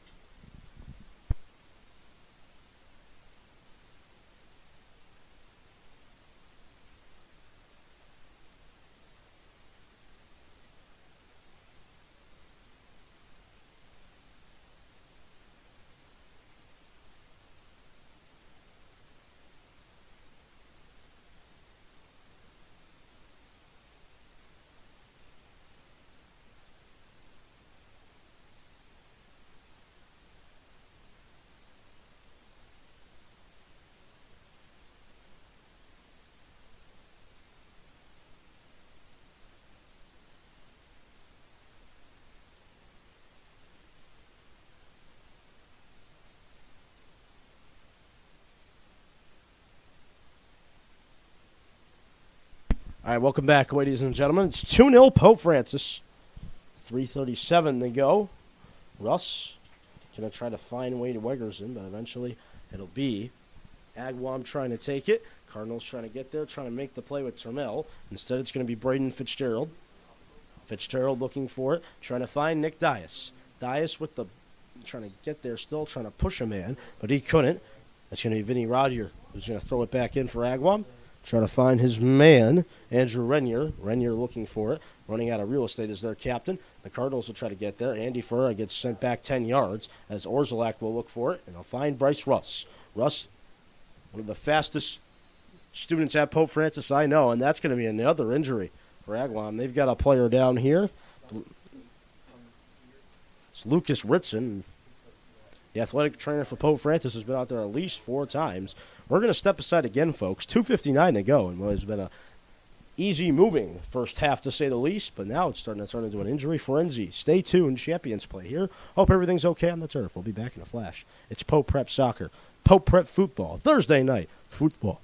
All right, welcome back, ladies and gentlemen. It's 2-0 Pope Francis. 3:37 to go. Russ going to try to find Wade Wegerson, but eventually it'll be Agawam trying to take it. Cardinals trying to get there, trying to make the play with Trammell. Instead, it's going to be Braden Fitzgerald. Fitzgerald looking for it, trying to find Nick Dias. Dias with the trying to get there still, trying to push a man, but he couldn't. That's going to be Vinny Rodier, who's going to throw it back in for Agawam. trying to find his man, Andrew Renier. Renier looking for it, running out of real estate as their captain. The Cardinals will try to get there. Andy Ferreira gets sent back 10 yards as Orzelak will look for it, and they'll find Bryce Russ. Russ, one of the fastest students at Pope Francis I know, and that's going to be another injury for Agawam. They've got a player down here. It's Lucas Ritson. The athletic trainer for Pope Francis has been out there at least 4 times. We're going to step aside again, folks. 2:59 to go, and what has been a easy moving first half, to say the least, but now it's starting to turn into an injury frenzy. Stay tuned. Champions play here. Hope everything's okay on the turf. We'll be back in a flash. It's Pope Prep Soccer, Pope Prep Football, Thursday night football.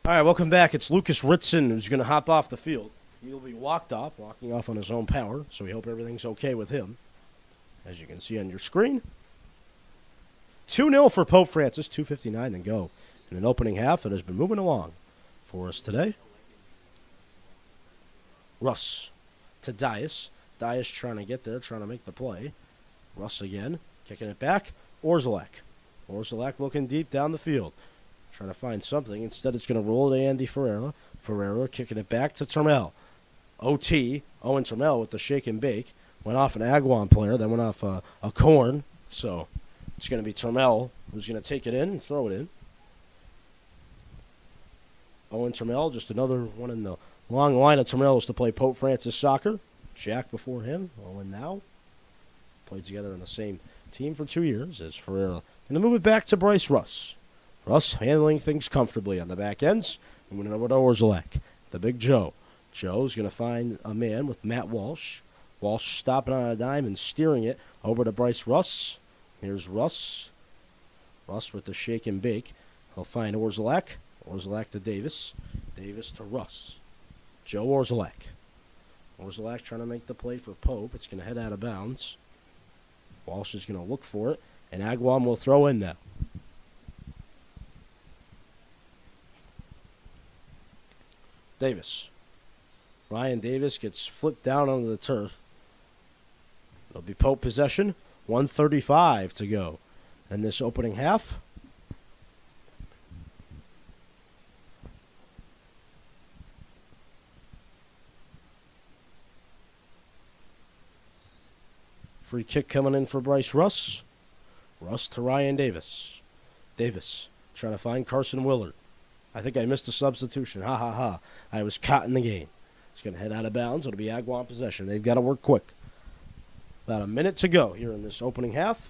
All right, welcome back. It's Lucas Ritson who's going to hop off the field. He'll be walking off on his own power, so we hope everything's okay with him. As you can see on your screen, 2-0 for Pope Francis, 2:59 to go in an opening half that has been moving along for us today. Russ to Dias. Dias trying to get there, trying to make the play. Russ again, kicking it back. Orzelak. Orzelak looking deep down the field. Trying to find something. Instead, it's going to roll to Andy Ferreira. Ferreira kicking it back to Termel. OT, Owen Termel with the shake and bake. Went off an Agawam player, then went off a corn. So it's going to be Termel who's going to take it in and throw it in. Owen Termel, just another one in the long line of Termels to play Pope Francis soccer. Jack before him, Owen now. Played together on the same team for 2 years as Ferreira. And to move it back to Bryce Russ. Russ handling things comfortably on the back ends. Moving it over to Orzelak, the big Joe. Joe's going to find a man with Matt Walsh. Walsh stopping on a dime and steering it over to Bryce Russ. Here's Russ. Russ with the shake and bake. He'll find Orzelak. Orzelak to Davis. Davis to Russ. Joe Orzelak. Orzelak trying to make the play for Pope. It's going to head out of bounds. Walsh is going to look for it, and Agawam will throw in now. Davis. Ryan Davis gets flipped down onto the turf. It'll be Pope possession. 1:35 to go in this opening half. Free kick coming in for Bryce Russ. Russ to Ryan Davis. Davis trying to find Carson Willard. I think I missed a substitution. Ha, ha, ha. I was caught in the game. It's going to head out of bounds. It'll be Agawam possession. They've got to work quick. About a minute to go here in this opening half.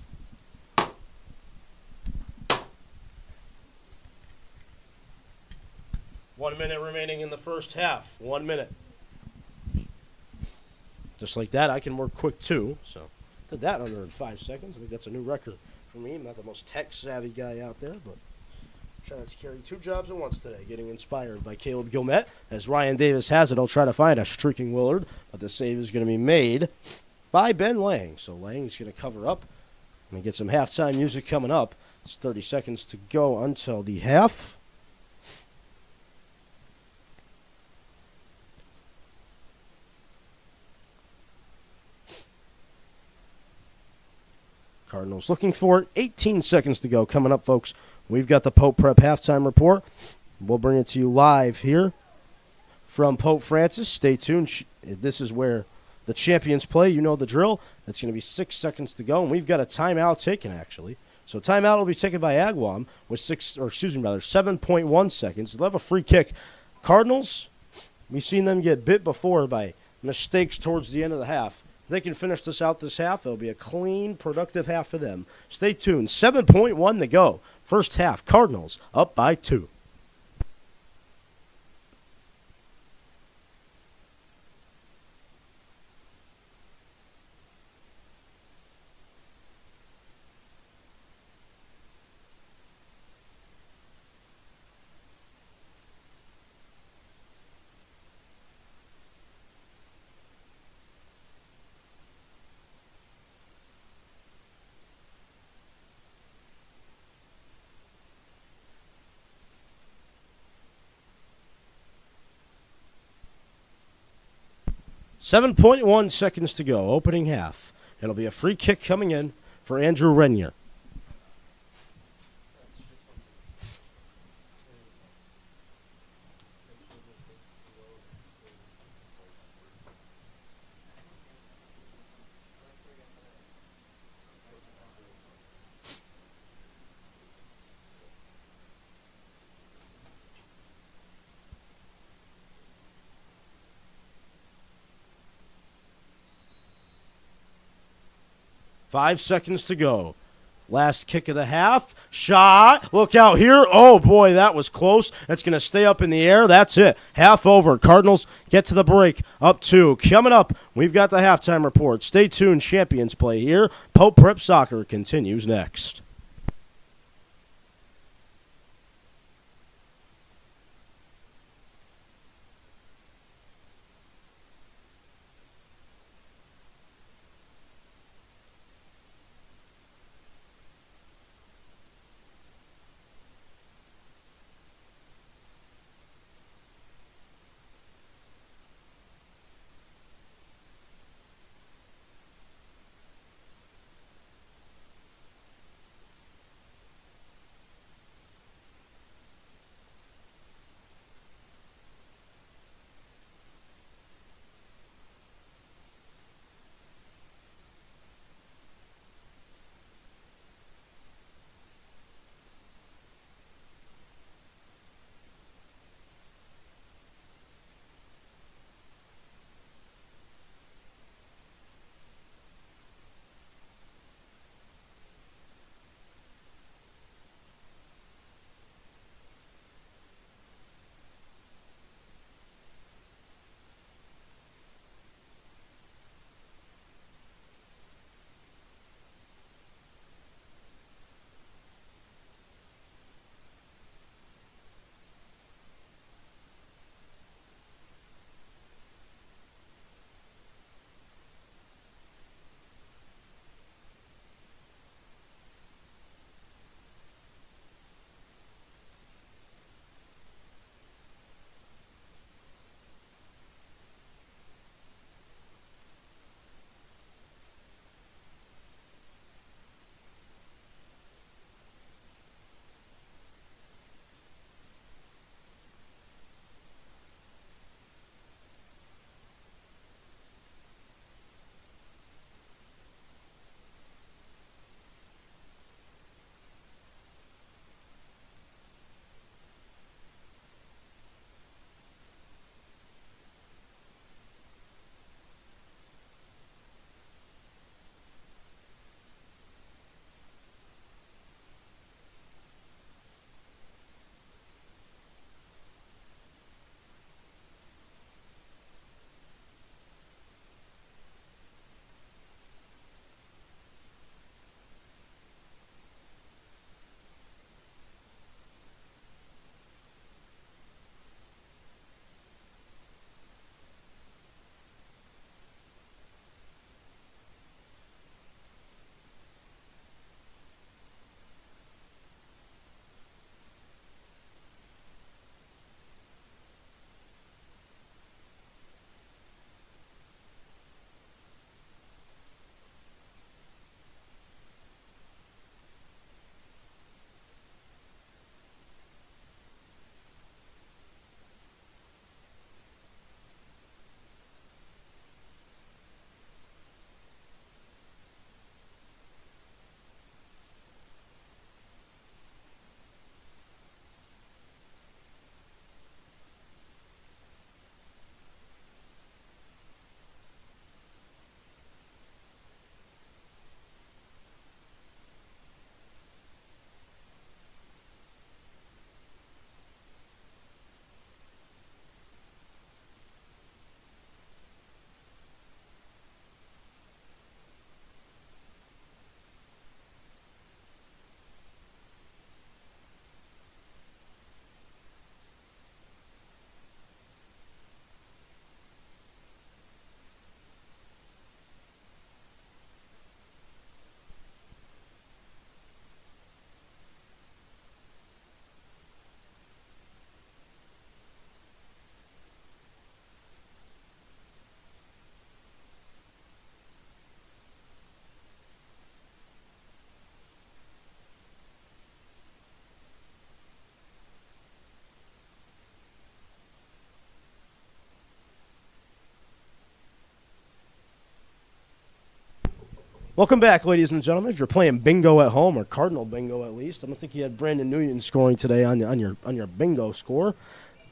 One minute remaining in the first half. 1 minute. Just like that, I can work quick too. So, did that under 5 seconds. I think that's a new record for me. I'm not the most tech-savvy guy out there, but trying to carry 2 jobs at once today. Getting inspired by Caleb Gilmet. As Ryan Davis has it, he'll try to find a streaking Willard, but the save is going to be made by Ben Lang. So Lang is going to cover up. And get some halftime music coming up. It's 30 seconds to go until the half. Cardinals looking for it. 18 seconds to go. Coming up, folks, we've got the Pope Prep halftime report. We'll bring it to you live here from Pope Francis. Stay tuned. This is where the champions play. You know the drill. It's going to be 6 seconds to go, and we've got a timeout taken, actually. So timeout will be taken by Agawam with 7.1 seconds. They'll have a free kick. Cardinals, we've seen them get bit before by mistakes towards the end of the half. If they can finish this out this half, it'll be a clean, productive half for them. Stay tuned. 7.1 to go. First half, Cardinals up by 2. .1 seconds to go, opening half. It'll be a free kick coming in for Andrew Renier. 5 seconds to go. Last kick of the half. Shot. Look out here. Oh, boy, that was close. That's going to stay up in the air. That's it. Half over. Cardinals get to the break. Up 2. Coming up, we've got the halftime report. Stay tuned. Champions play here. Pope Prep Soccer continues next. Welcome back, ladies and gentlemen. If you're playing bingo at home, or Cardinal bingo at least, I don't think you had Brandon Nguyen scoring today on your bingo score,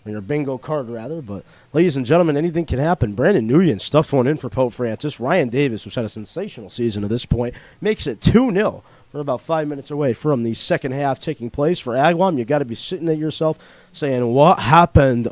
on your bingo card rather. But ladies and gentlemen, anything can happen. Brandon Nguyen stuffed one in for Pope Francis. Ryan Davis, who's had a sensational season to this point, makes it 2-0. We're about 5 minutes away from the second half taking place for Agawam. You got to be sitting at yourself saying, "What happened?"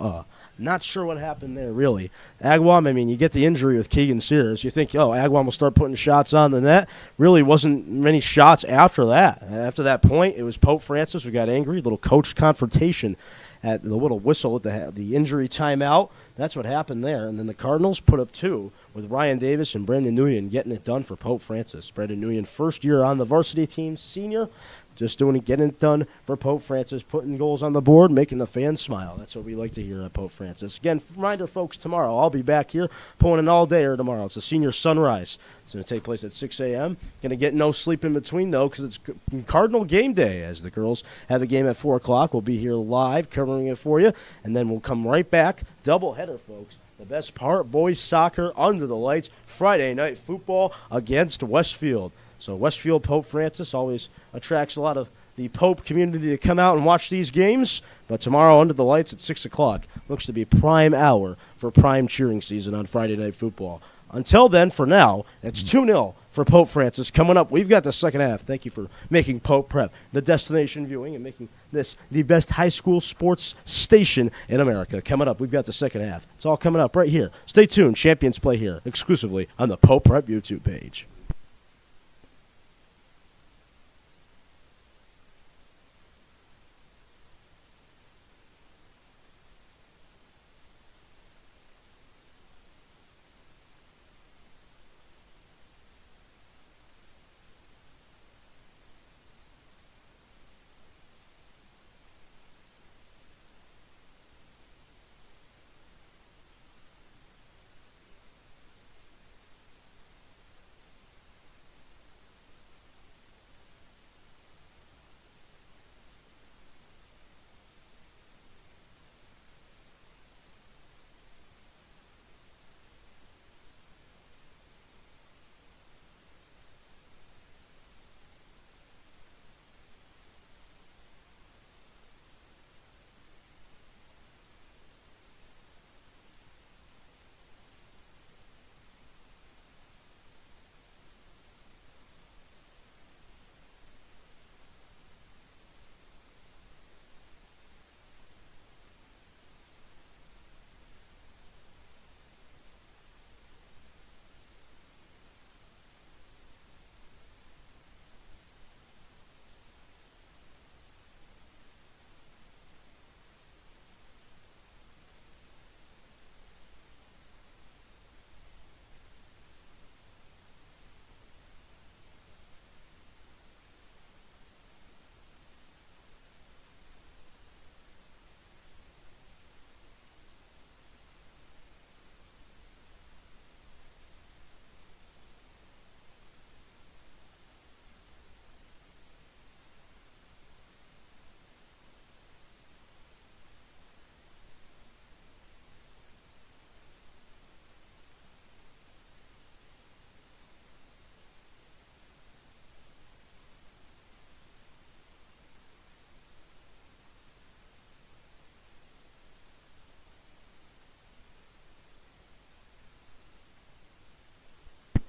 Not sure what happened there, really. Agawam, I mean, you get the injury with Keegan Sears. You think, Agawam will start putting shots on the net. Really wasn't many shots after that. After that point, it was Pope Francis who got angry. Little coach confrontation at the little whistle at the injury timeout. That's what happened there. And then the Cardinals put up 2 with Ryan Davis and Brandon Nguyen getting it done for Pope Francis. Brandon Nguyen, first year on the varsity team, senior. Just getting it done for Pope Francis, putting goals on the board, making the fans smile. That's what we like to hear at Pope Francis. Again, reminder, folks, tomorrow I'll be back here pulling an all-dayer tomorrow. It's a senior sunrise. It's going to take place at 6 a.m. Going to get no sleep in between, though, because it's Cardinal game day, as the girls have a game at 4 o'clock. We'll be here live covering it for you, and then we'll come right back. Doubleheader, folks. The best part, boys soccer under the lights, Friday night football against Westfield. So Westfield Pope Francis always attracts a lot of the Pope community to come out and watch these games. But tomorrow under the lights at 6 o'clock looks to be prime hour for prime cheering season on Friday night football. Until then, for now, it's 2-0 for Pope Francis. Coming up, we've got the second half. Thank you for making Pope Prep the destination viewing and making this the best high school sports station in America. Coming up, we've got the second half. It's all coming up right here. Stay tuned. Champions play here exclusively on the Pope Prep YouTube page.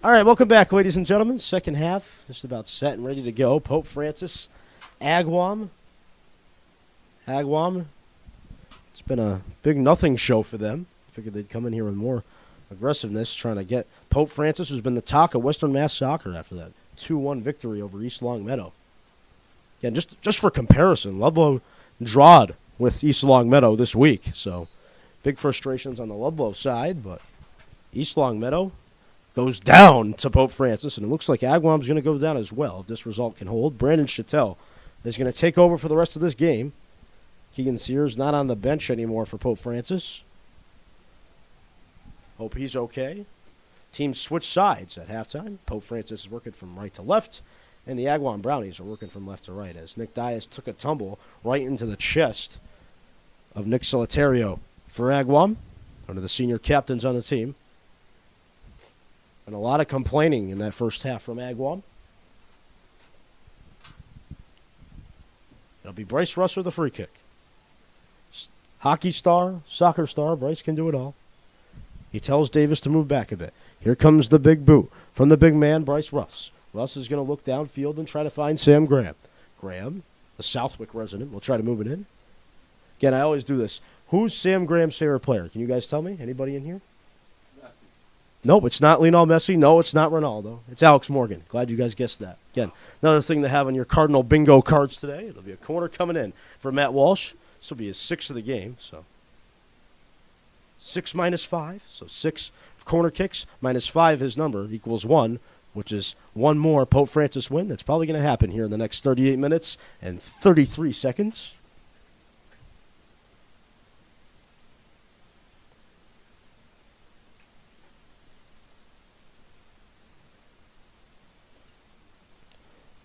All right, welcome back, ladies and gentlemen. Second half, just about set and ready to go. Pope Francis, Agawam. It's been a big nothing show for them. Figured they'd come in here with more aggressiveness, trying to get Pope Francis, who's been the talk of Western Mass Soccer after that 2-1 victory over East Longmeadow. Again, just for comparison, Ludlow drawed with East Longmeadow this week, so big frustrations on the Ludlow side, but East Longmeadow goes down to Pope Francis, and it looks like Agawam's going to go down as well if this result can hold. Brandon Chattel is going to take over for the rest of this game. Keegan Sears not on the bench anymore for Pope Francis. Hope he's okay. Teams switch sides at halftime. Pope Francis is working from right to left, and the Agawam Brownies are working from left to right as Nick Dias took a tumble right into the chest of Nick Solitario for Agawam, one of the senior captains on the team. And a lot of complaining in that first half from Agawam. It'll be Bryce Russ with a free kick. Hockey star, soccer star, Bryce can do it all. He tells Davis to move back a bit. Here comes the big boot from the big man, Bryce Russ. Russ is going to look downfield and try to find Sam Graham. Graham, the Southwick resident, will try to move it in. Again, I always do this. Who's Sam Graham's favorite player? Can you guys tell me? Anybody in here? Messi. Nope, it's not Lionel Messi. No, it's not Ronaldo. It's Alex Morgan. Glad you guys guessed that. Again, another thing to have on your Cardinal bingo cards today. It'll be a corner coming in for Matt Walsh. This will be his sixth of the game. So 6 minus 5. So 6 corner kicks minus 5, his number, equals 1, which is one more Pope Francis win. That's probably going to happen here in the next 38 minutes and 33 seconds.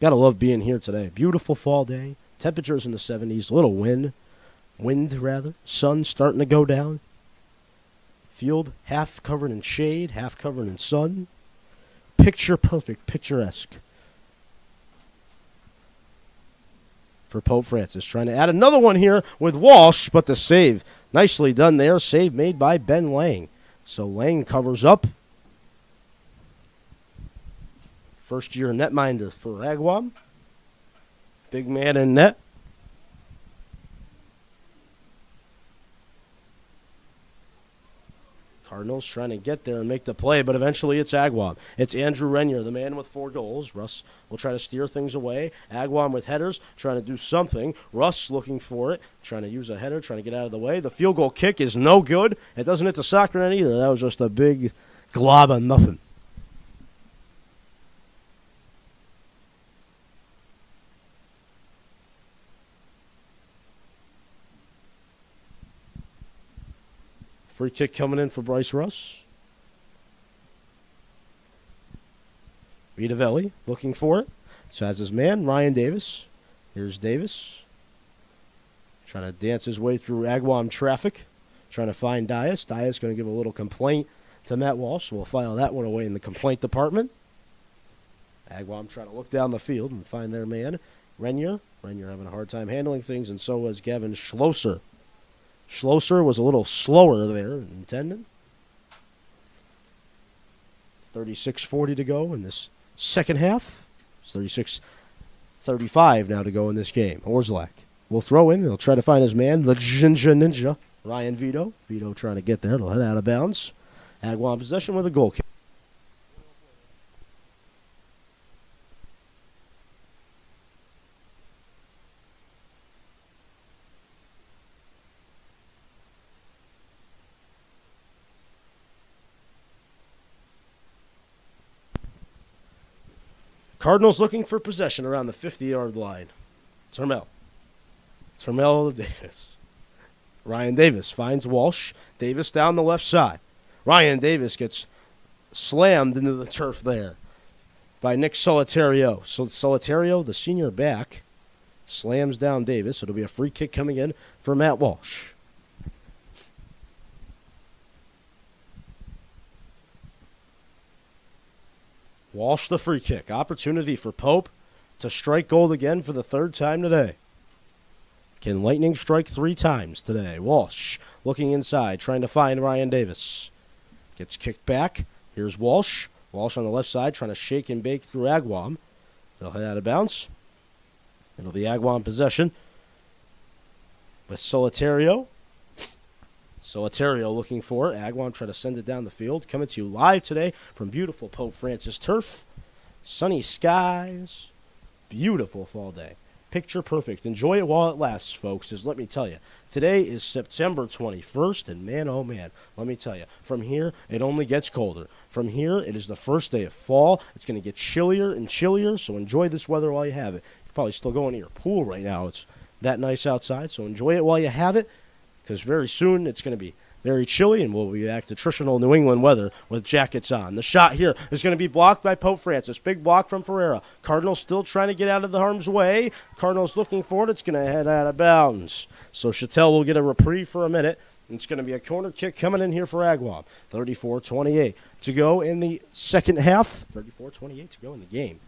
Gotta love being here today. Beautiful fall day. Temperatures in the 70s. A little wind, sun starting to go down. Field half covered in shade, half covered in sun. Picture perfect, picturesque for Pope Francis. Trying to add another one here with Walsh, but the save. Nicely done there. Save made by Ben Lang. So Lang covers up. First year netminder for Agawam. Big man in net. Cardinals trying to get there and make the play, but eventually it's Agawam. It's Andrew Renier, the man with 4 goals. Russ will try to steer things away. Agawam with headers, trying to do something. Russ looking for it, trying to use a header, trying to get out of the way. The field goal kick is no good. It doesn't hit the soccer net either. That was just a big glob of nothing. Free kick coming in for Bryce Russ. Vidavelli looking for it. So has his man, Ryan Davis. Here's Davis. Trying to dance his way through Agawam traffic. Trying to find Dias. Dias going to give a little complaint to Matt Walsh. So we'll file that one away in the complaint department. Agawam trying to look down the field and find their man, Renier. Renier having a hard time handling things, and so was Gavin Schlosser. Schlosser was a little slower there than intended. 36:40 to go in this second half. It's 36:35 now to go in this game. Orzlak will throw in. He'll try to find his man, the Ninja, Ryan Vito. Vito trying to get there. It'll head out of bounds. Agawam possession with a goal kick. Cardinals looking for possession around the 50-yard line. Termel Davis. Ryan Davis finds Walsh. Davis down the left side. Ryan Davis gets slammed into the turf there by Nick Solitario. So Solitario, the senior back, slams down Davis. It'll be a free kick coming in for Matt Walsh. Walsh the free kick. Opportunity for Pope to strike gold again for the 3rd time today. Can Lightning strike 3 times today? Walsh looking inside, trying to find Ryan Davis. Gets kicked back. Here's Walsh. Walsh on the left side, trying to shake and bake through Agawam. They'll head out of bounds. It'll be Agawam possession with Solitario. Solitario looking for it. Agawam trying to send it down the field. Coming to you live today from beautiful Pope Francis turf. Sunny skies. Beautiful fall day. Picture perfect. Enjoy it while it lasts, folks, because let me tell you, today is September 21st, and man, oh man, let me tell you, from here, it only gets colder. From here, it is the first day of fall. It's going to get chillier and chillier, so enjoy this weather while you have it. You can probably still go into your pool right now. It's that nice outside, so enjoy it while you have it, because very soon it's going to be very chilly, and we'll be back to traditional New England weather with jackets on. The shot here is going to be blocked by Pope Francis. Big block from Ferreira. Cardinals still trying to get out of the harm's way. Cardinals looking for it. It's going to head out of bounds. So Chattel will get a reprieve for a minute. It's going to be a corner kick coming in here for Agawam. 34-28 to go in the second half. 34-28 to go in the game.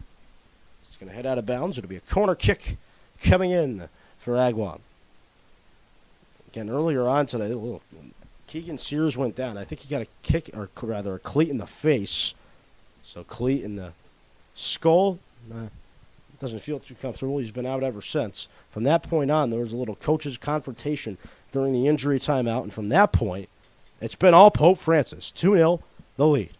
It's going to head out of bounds. It'll be a corner kick coming in for Agawam. Again, earlier on today, Keegan Sears went down. I think he got a kick, or rather a cleat in the face. So cleat in the skull. Doesn't feel too comfortable. He's been out ever since. From that point on, there was a little coach's confrontation during the injury timeout. And from that point, it's been all Pope Francis. 2-0, the lead.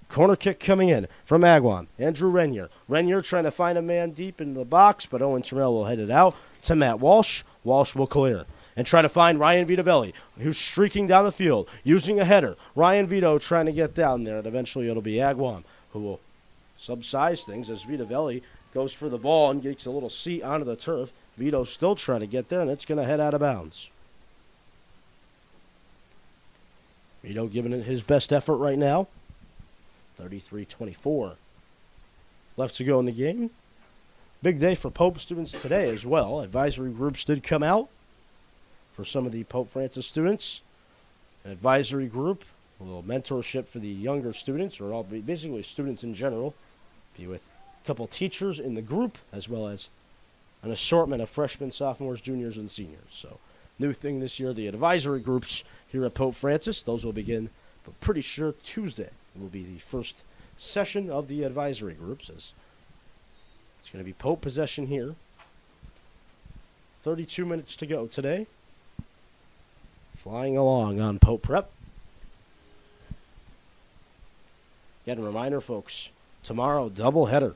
Corner kick coming in from Agawam. Andrew Renier. Renier trying to find a man deep in the box, but Owen Terrell will head it out to Matt Walsh. Walsh will clear. And try to find Ryan Vitavelli, who's streaking down the field, using a header. Ryan Vito trying to get down there, and eventually it'll be Agawam who will subsize things as Vitavelli goes for the ball and gets a little seat onto the turf. Vito's still trying to get there, and it's going to head out of bounds. Vito giving it his best effort right now. 33-24 left to go in the game. Big day for Pope students today as well. Advisory groups did come out for some of the Pope Francis students. An advisory group, a little mentorship for the younger students, or all basically students in general. Be with a couple teachers in the group, as well as an assortment of freshmen, sophomores, juniors, and seniors. So, new thing this year, the advisory groups here at Pope Francis. Those will begin, but pretty sure Tuesday will be the first session of the advisory groups. As it's going to be Pope possession here. 32 minutes to go today. Flying along on Pope Prep. Again, a reminder, folks, tomorrow, doubleheader.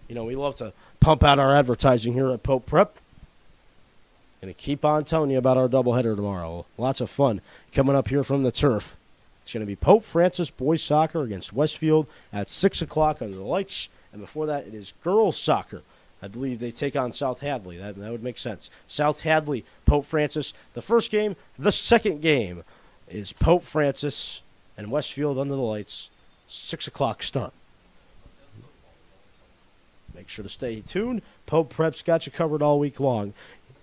You know, we love to pump out our advertising here at Pope Prep. Going to keep on telling you about our doubleheader tomorrow. Lots of fun coming up here from the turf. It's going to be Pope Francis boys soccer against Westfield at 6 o'clock under the lights. And before that, it is girls soccer. I believe they take on South Hadley. That would make sense. South Hadley, Pope Francis. The first game. The second game is Pope Francis and Westfield under the lights. 6 o'clock start. Make sure to stay tuned. Pope Prep's got you covered all week long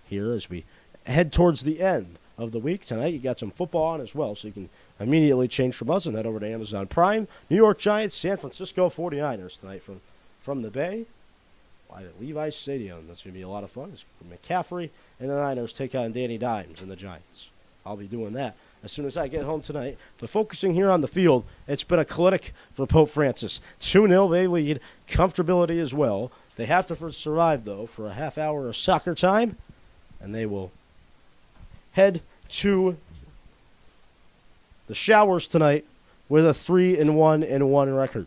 here as we head towards the end of the week. Tonight you got some football on as well, so you can immediately change from us and head over to Amazon Prime. New York Giants, San Francisco 49ers tonight from the Bay. Live at Levi's Stadium. That's going to be a lot of fun. It's McCaffrey and the Niners take on Danny Dimes and the Giants. I'll be doing that as soon as I get home tonight. But focusing here on the field, it's been a clinic for Pope Francis. 2-0, they lead. Comfortability as well. They have to survive, though, for a half hour of soccer time. And they will head to the showers tonight with a 3-1-1 record.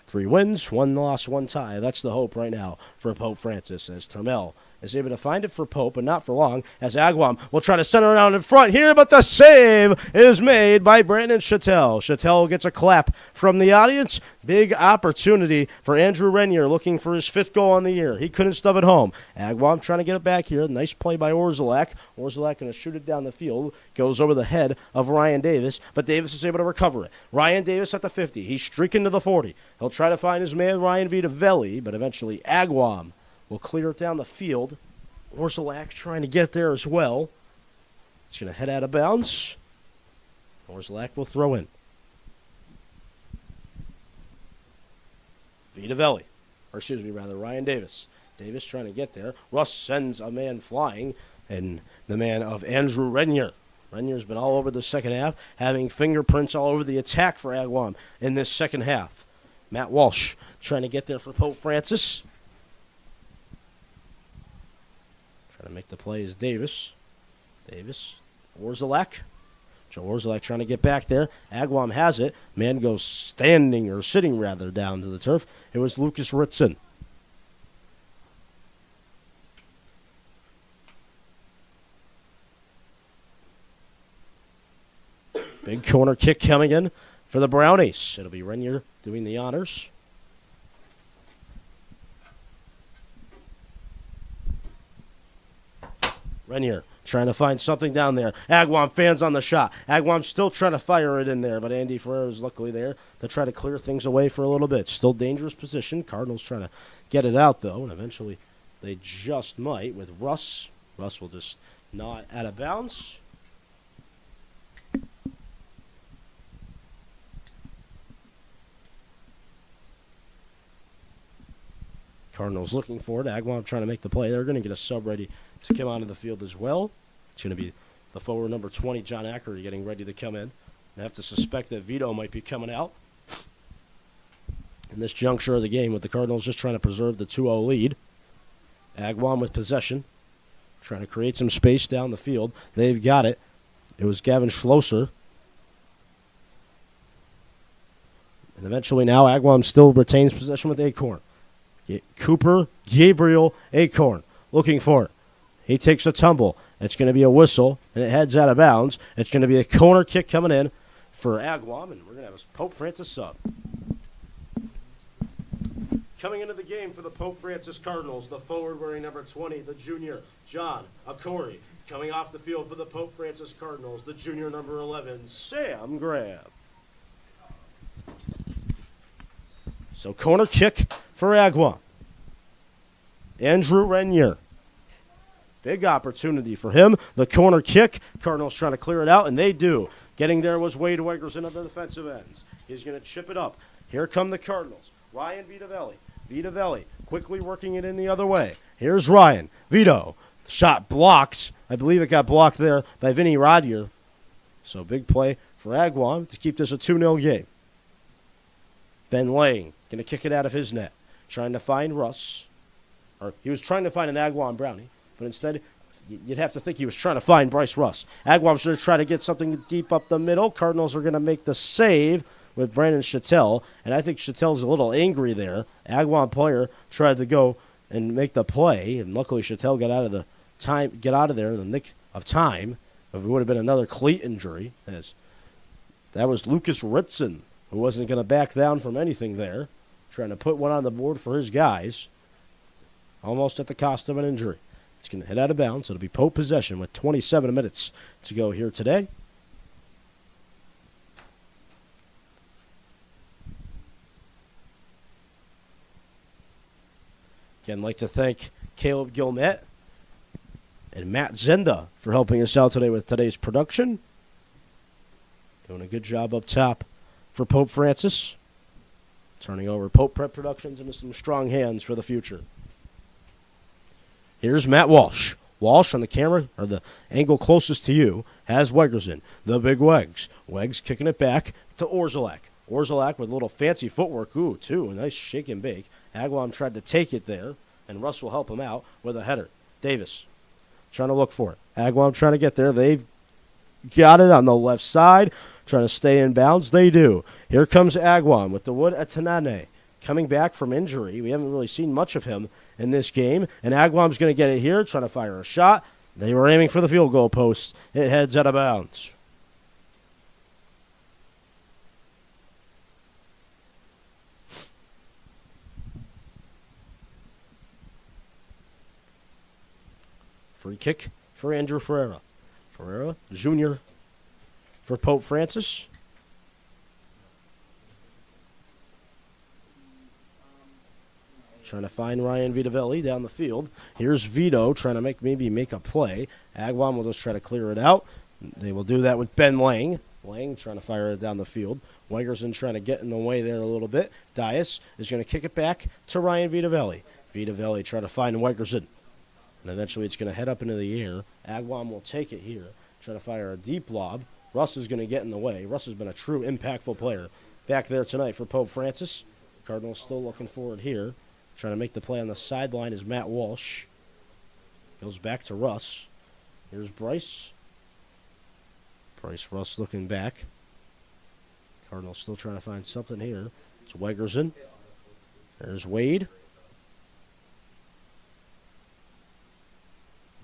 3 wins, 1 loss, 1 tie. That's the hope right now for Pope Francis, as Termel is able to find it for Pope, but not for long, as Agawam will try to center around in front here, but the save is made by Brandon Chattel. Chattel gets a clap from the audience. Big opportunity for Andrew Renier, looking for his 5th goal on the year. He couldn't stub it home. Agawam trying to get it back here. Nice play by Orzelak. Orzelak going to shoot it down the field. Goes over the head of Ryan Davis, but Davis is able to recover it. Ryan Davis at the 50. He's streaking to the 40. He'll try to find his man, Ryan Vitavelli, but eventually Agawam will clear it down the field. Orzelak trying to get there as well. It's going to head out of bounds. Orzelak will throw in. Vitavelli, Ryan Davis. Davis trying to get there. Russ sends a man flying, and the man of Andrew Renier. Renier's been all over the second half, having fingerprints all over the attack for Agawam in this second half. Matt Walsh trying to get there for Pope Francis. Trying to make the play is Davis. Orzelak. Joe Orzelak trying to get back there. Agawam has it. Man goes sitting down to the turf. It was Lucas Ritson. Big corner kick coming in for the Brownies. It'll be Renier doing the honors. Renier trying to find something down there. Agawam fans on the shot. Agawam still trying to fire it in there, but Andy Ferrer is luckily there to try to clear things away for a little bit. Still dangerous position. Cardinals trying to get it out, though, and eventually they just might with Russ. Russ will just gnaw it out of bounds. Cardinals looking for it. Agawam trying to make the play. They're going to get a sub ready to come onto the field as well. It's going to be the forward number 20, John Ackery, getting ready to come in. I have to suspect that Vito might be coming out in this juncture of the game with the Cardinals just trying to preserve the 2-0 lead. Agawam with possession, trying to create some space down the field. They've got it. It was Gavin Schlosser. And eventually now Agawam still retains possession with Acorn. Cooper Gabriel Acorn looking for it. He takes a tumble. It's going to be a whistle, and it heads out of bounds. It's going to be a corner kick coming in for Agawam, and we're going to have a Pope Francis sub. Coming into the game for the Pope Francis Cardinals, the forward wearing number 20, the junior, John Acori. Coming off the field for the Pope Francis Cardinals, the junior number 11, Sam Graham. So corner kick for Agawam. Andrew Renier. Big opportunity for him. The corner kick. Cardinals trying to clear it out, and they do. Getting there was Wade Wegerson of the defensive ends. He's going to chip it up. Here come the Cardinals. Ryan Vitavelli. Vitavelli quickly working it in the other way. Here's Ryan. Vito. Shot blocked. I believe it got blocked there by Vinny Rodier. So big play for Agawam to keep this a 2-0 game. Ben Lang going to kick it out of his net. Trying to find Russ. Or he was trying to find an Agawam Brownie. But instead, you'd have to think he was trying to find Bryce Russ. Agawam's going to try to get something deep up the middle. Cardinals are going to make the save with Brandon Chattel. And I think Chattel's a little angry there. Agawam player tried to go and make the play. And luckily, Chattel got out of there in the nick of time. It would have been another cleat injury. As that was Lucas Ritson, who wasn't going to back down from anything there. Trying to put one on the board for his guys. Almost at the cost of an injury. It's going to head out of bounds. It'll be Pope possession with 27 minutes to go here today. Again, I'd like to thank Caleb Gilmet and Matt Zenda for helping us out today with today's production. Doing a good job up top for Pope Francis. Turning over Pope Prep Productions into some strong hands for the future. Here's Matt Walsh. Walsh on the camera, or the angle closest to you, has Wegerson. The big Wegs. Wegs kicking it back to Orzelak. Orzelak with a little fancy footwork. Ooh, too. A nice shake and bake. Agawam tried to take it there, and Russ will help him out with a header. Davis trying to look for it. Agawam trying to get there. They've got it on the left side. Trying to stay in bounds. They do. Here comes Agawam with the Wood Atanane. Coming back from injury. We haven't really seen much of him in this game. And Agawam's going to get it here, trying to fire a shot. They were aiming for the field goal post. It heads out of bounds. Free kick for Andrew Ferreira. Ferreira, Jr. for Pope Francis. Trying to find Ryan Vitavelli down the field. Here's Vito trying to maybe make a play. Agawam will just try to clear it out. They will do that with Ben Lang. Lang trying to fire it down the field. Wegerson trying to get in the way there a little bit. Dias is going to kick it back to Ryan Vitavelli. Vitavelli trying to find Wegerson. And eventually it's going to head up into the air. Agawam will take it here. Trying to fire a deep lob. Russ is going to get in the way. Russ has been a true impactful player back there tonight for Pope Francis. Cardinals still looking forward here. Trying to make the play on the sideline is Matt Walsh. Goes back to Russ. Here's Bryce. Russ looking back. Cardinals still trying to find something here. It's Wegerson. There's Wade.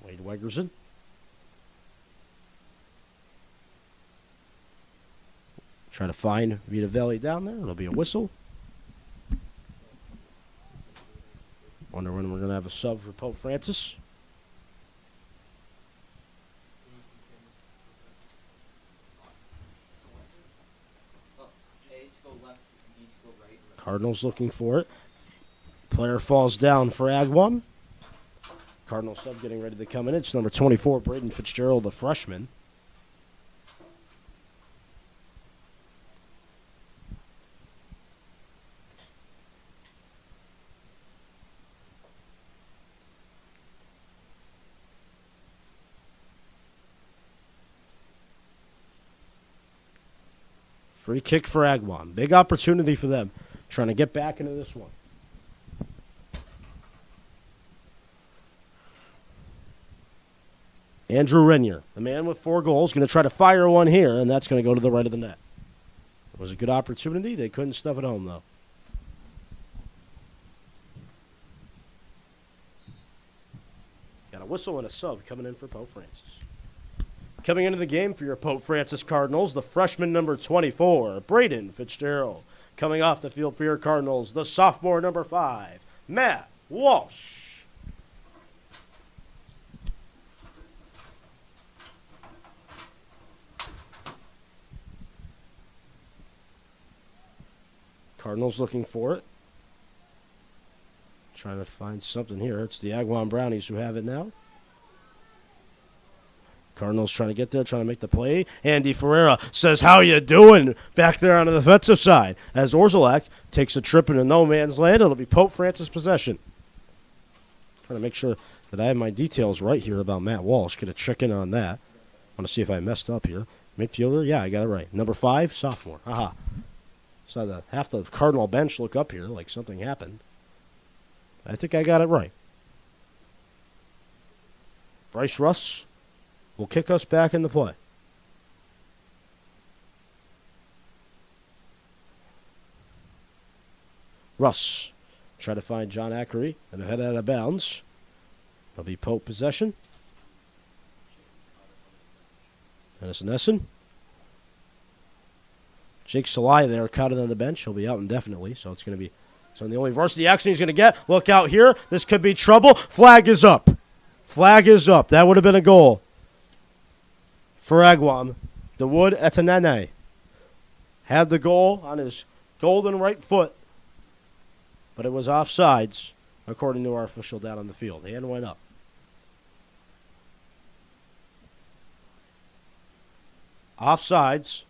Wade Wegerson. Trying to find Vitavelli down there. It'll be a whistle. Wonder when we're going to have a sub for Pope Francis. Cardinals looking for it. Player falls down for Agawam. Cardinal sub getting ready to come in. It's number 24, Braden Fitzgerald, the freshman. Free kick for Agawam. Big opportunity for them, trying to get back into this one. Andrew Renier, the man with 4 goals, going to try to fire one here, and that's going to go to the right of the net. It was a good opportunity. They couldn't stuff it home, though. Got a whistle and a sub coming in for Pope Francis. Coming into the game for your Pope Francis Cardinals, the freshman number 24, Braden Fitzgerald. Coming off the field for your Cardinals, the sophomore number 5, Matt Walsh. Cardinals looking for it. Trying to find something here. It's the Agawam Brownies who have it now. Cardinals trying to get there, trying to make the play. Andy Ferreira says, "How you doing?" back there on the defensive side. As Orzelak takes a trip into no man's land, it'll be Pope Francis possession. Trying to make sure that I have my details right here about Matt Walsh. Get a check in on that. I want to see if I messed up here. Midfielder, yeah, I got it right. Number 5, sophomore. Aha. So half the Cardinal bench look up here like something happened. I think I got it right. Bryce Russ will kick us back into play. Russ try to find John Ackery and head out of bounds. It'll be Pope possession. Dennis Nesson. Jake Salai there caught it on the bench. He'll be out indefinitely, so it's going to be the only varsity action he's going to get. Look out here. This could be trouble. Flag is up. Flag is up. That would have been a goal for Agawam. Dawood Etanene had the goal on his golden right foot, but it was offsides, according to our official down on the field. Hand went up. Offsides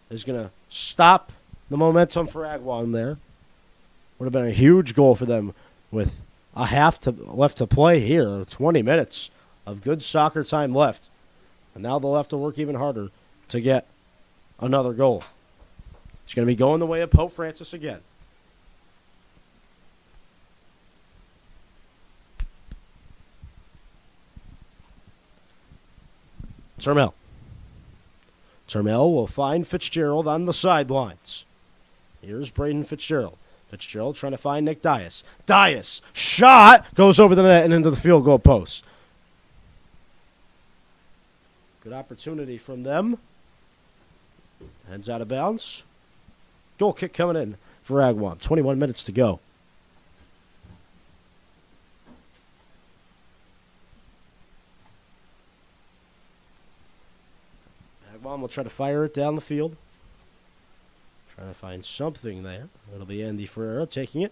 is going to stop the momentum for Agawam there. Would have been a huge goal for them with a half left to play here. 20 minutes of good soccer time left. And now they'll have to work even harder to get another goal. It's going to be going the way of Pope Francis again. Turmel. Turmel will find Fitzgerald on the sidelines. Here's Braden Fitzgerald. Fitzgerald trying to find Nick Dias. Dias, shot, goes over the net and into the field goal post. Good opportunity from them. Heads out of bounds. Goal kick coming in for Agawam. 21 minutes to go. Agawam will try to fire it down the field. Trying to find something there. It'll be Andy Ferreira taking it.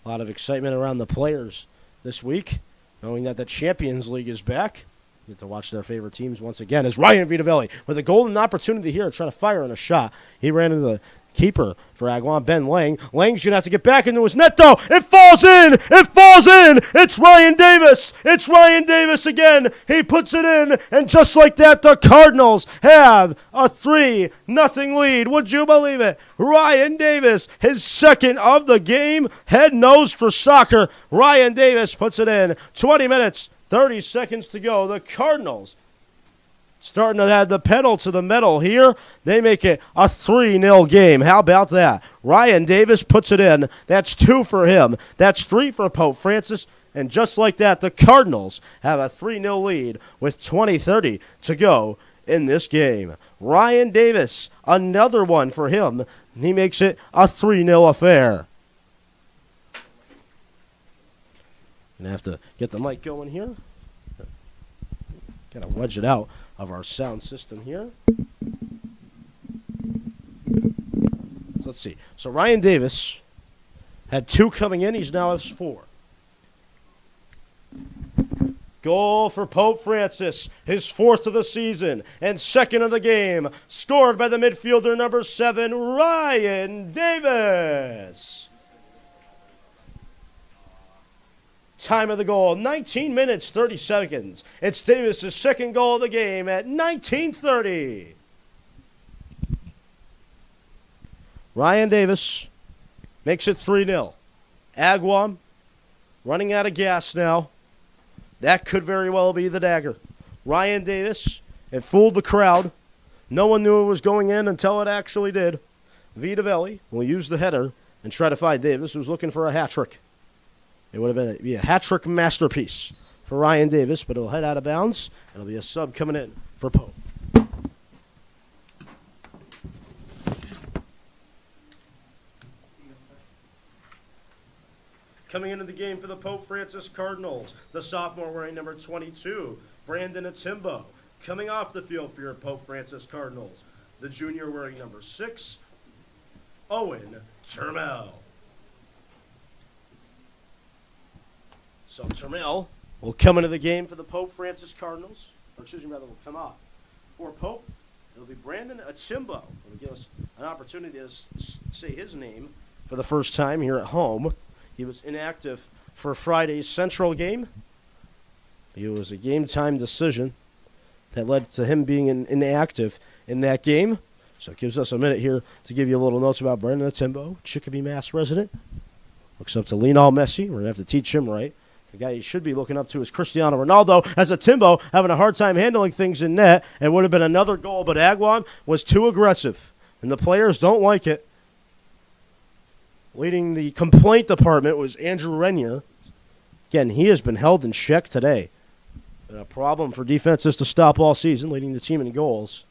A lot of excitement around the players this week, knowing that the Champions League is back. Get to watch their favorite teams once again. As Ryan Vitavelli with a golden opportunity here, trying to fire on a shot. He ran into the keeper for Agawam, Ben Lang. Lang's going to have to get back into his net, though. It falls in. It falls in. It's Ryan Davis. It's Ryan Davis again. He puts it in, and just like that, the Cardinals have a 3-0 lead. Would you believe it? Ryan Davis, his second of the game. Head-nosed for soccer. Ryan Davis puts it in. 20 minutes, 30 seconds to go. The Cardinals starting to add the pedal to the metal here. They make it a 3-0 game. How about that? Ryan Davis puts it in. That's 2 for him. That's 3 for Pope Francis. And just like that, the Cardinals have a 3-0 lead with 20:30 to go in this game. Ryan Davis, another one for him. He makes it a 3-0 affair. Gonna have to get the mic going here. Gotta wedge it out of our sound system here. So let's see. So Ryan Davis had 2 coming in. He's now has 4. Goal for Pope Francis, his 4th of the season and 2nd of the game, scored by the midfielder number 7, Ryan Davis. Time of the goal, 19 minutes, 30 seconds. It's Davis' second goal of the game at 19:30. Ryan Davis makes it 3-0. Agawam running out of gas now. That could very well be the dagger. Ryan Davis, it fooled the crowd. No one knew it was going in until it actually did. Vitavelli will use the header and try to find Davis, who's looking for a hat trick. It would have been a hat trick masterpiece for Ryan Davis, but it'll head out of bounds. It'll be a sub coming in for Pope. Coming into the game for the Pope Francis Cardinals, the sophomore wearing number 22, Brandon Atimbo. Coming off the field for your Pope Francis Cardinals, the junior wearing number 6, Owen Turmel. So Turmel will come into the game for the Pope Francis Cardinals, will come off. For Pope, it'll be Brandon Atimbo. It'll give us an opportunity to say his name for the first time here at home. He was inactive for Friday's Central game. It was a game-time decision that led to him being inactive in that game. So it gives us a minute here to give you a little notes about Brandon Atimbo, Chicopee, Mass resident. Looks up to Lionel Messi. We're going to have to teach him right. The guy he should be looking up to is Cristiano Ronaldo, as Atimbo having a hard time handling things in net. It would have been another goal, but Agawam was too aggressive, and the players don't like it. Leading the complaint department was Andrew Renier. Again, he has been held in check today. Been a problem for defenses to stop all season, leading the team in goals.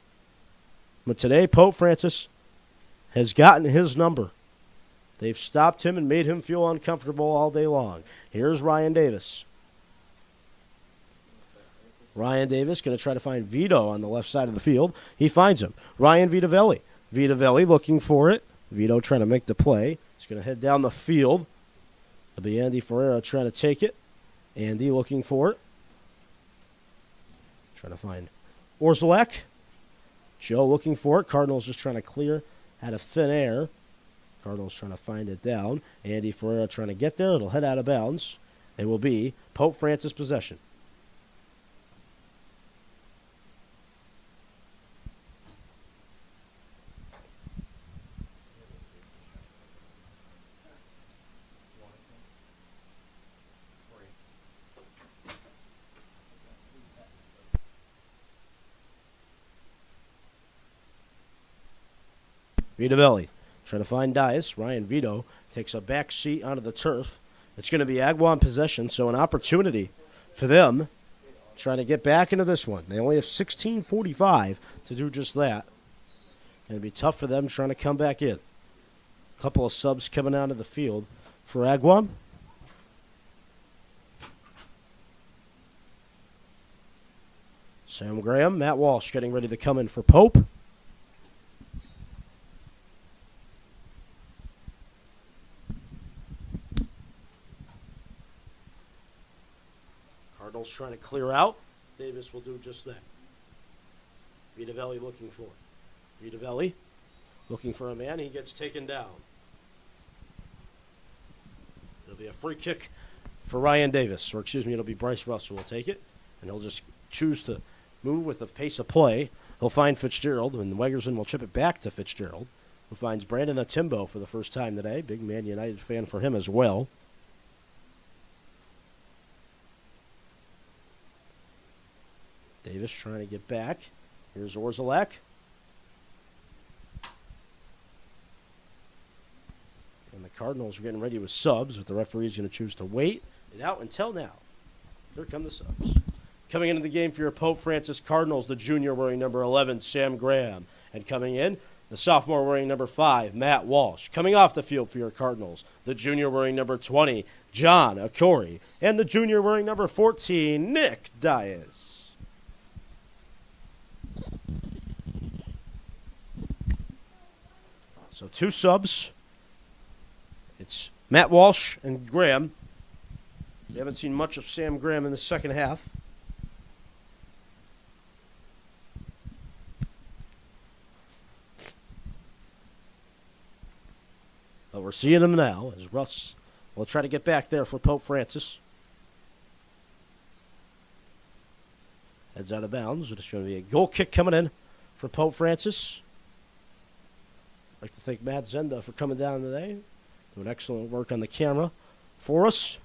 But today, Pope Francis has gotten his number. They've stopped him and made him feel uncomfortable all day long. Here's Ryan Davis. Ryan Davis going to try to find Vito on the left side of the field. He finds him. Ryan Vitavelli. Vitavelli looking for it. Vito trying to make the play. He's going to head down the field. It'll be Andy Ferreira trying to take it. Andy looking for it. Trying to find Orzelak. Joe looking for it. Cardinals just trying to clear out of thin air. Cardinals trying to find it down. Andy Ferreira trying to get there. It'll head out of bounds. It will be Pope Francis possession. Vitavelli trying to find Dias. Ryan Vito takes a back seat onto the turf. It's going to be Agawam possession, so an opportunity for them trying to get back into this one. They only have 16:45 to do just that. Going to be tough for them trying to come back in. A couple of subs coming out of the field for Agawam. Sam Graham, Matt Walsh getting ready to come in for Pope. Cardinals trying to clear out. Davis will do just that. Vitavelli looking for it. Vitavelli looking for a man. He gets taken down. It'll be a free kick for Ryan Davis. Or, it'll be Bryce Russell will take it. And he'll just choose to move with the pace of play. He'll find Fitzgerald, and Wegerson will chip it back to Fitzgerald, who finds Brandon Atimbo for the first time today. Big Man United fan for him as well. Davis trying to get back. Here's Orzelak. And the Cardinals are getting ready with subs, but the referee's going to choose to wait it out until now. Here come the subs. Coming into the game for your Pope Francis Cardinals, the junior wearing number 11, Sam Graham. And coming in, the sophomore wearing number 5, Matt Walsh. Coming off the field for your Cardinals, the junior wearing number 20, John Akori. And the junior wearing number 14, Nick Dias. So 2 subs. It's Matt Walsh and Graham. We haven't seen much of Sam Graham in the second half. But we're seeing him now as Russ will try to get back there for Pope Francis. Heads out of bounds. It's going to be a goal kick coming in for Pope Francis. I'd like to thank Matt Zenda for coming down today. Doing excellent work on the camera for us.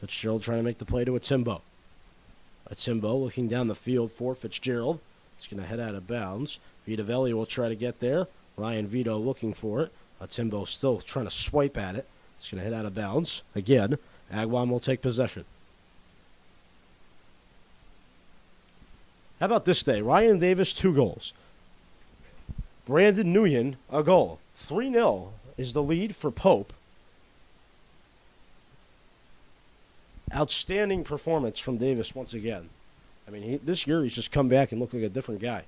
Fitzgerald trying to make the play to Atimbo. Atimbo looking down the field for Fitzgerald. It's going to head out of bounds. Vitavelli will try to get there. Ryan Vito looking for it. Atimbo still trying to swipe at it. It's going to head out of bounds. Again, Agawam will take possession. How about this day? Ryan Davis, 2 goals. Brandon Nguyen, a goal. 3-0 is the lead for Pope. Outstanding performance from Davis once again. I mean, this year he's just come back and looked like a different guy.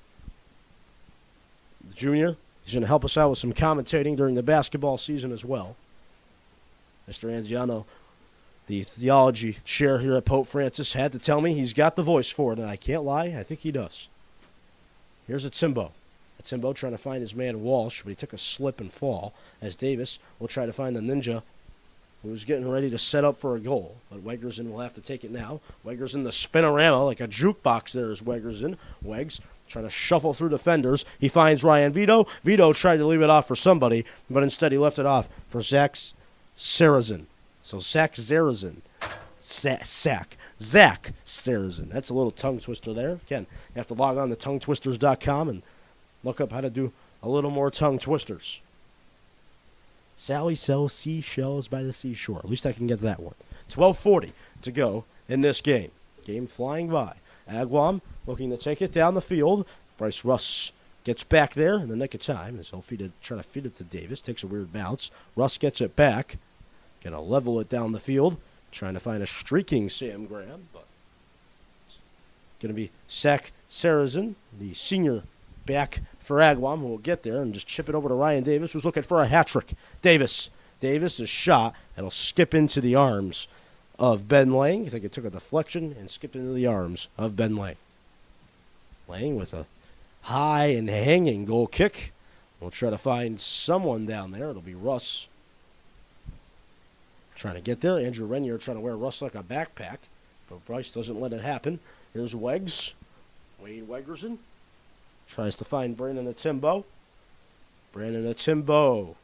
The junior, he's going to help us out with some commentating during the basketball season as well. Mr. Anziano, the theology chair here at Pope Francis, had to tell me he's got the voice for it, and I can't lie, I think he does. Here's Atimbo. Atimbo trying to find his man Walsh, but he took a slip and fall, as Davis will try to find the ninja who was getting ready to set up for a goal. But Wegerson will have to take it now. Wegerson the spinorama, like a jukebox there is Wegerson. Wegs trying to shuffle through defenders. He finds Ryan Vito. Vito tried to leave it off for somebody, but instead he left it off for Zach Sarazin. So Zach Sarazin. Zach Sarazin. That's a little tongue twister there. Again, you have to log on to tonguetwisters.com and look up how to do a little more tongue twisters. Sally sells seashells by the seashore. At least I can get that one. 12:40 to go in this game. Game flying by. Agawam looking to take it down the field. Bryce Russ gets back there in the nick of time as he'll try to feed it to Davis. Takes a weird bounce. Russ gets it back. Going to level it down the field. Trying to find a streaking Sam Graham. But it's going to be Zach Sarazin, the senior back for Agawam, who will get there and just chip it over to Ryan Davis, who's looking for a hat trick. Davis is shot, and it'll skip into the arms of Ben Lang. I think it took a deflection and skipped into the arms of Ben Lang. Lang with a high and hanging goal kick. We'll try to find someone down there. It'll be Russ trying to get there. Andrew Renier trying to wear Russ like a backpack, but Bryce doesn't let it happen. Here's Wegs. Wade Wegerson tries to find Brandon Atimbo. Brandon Atimbo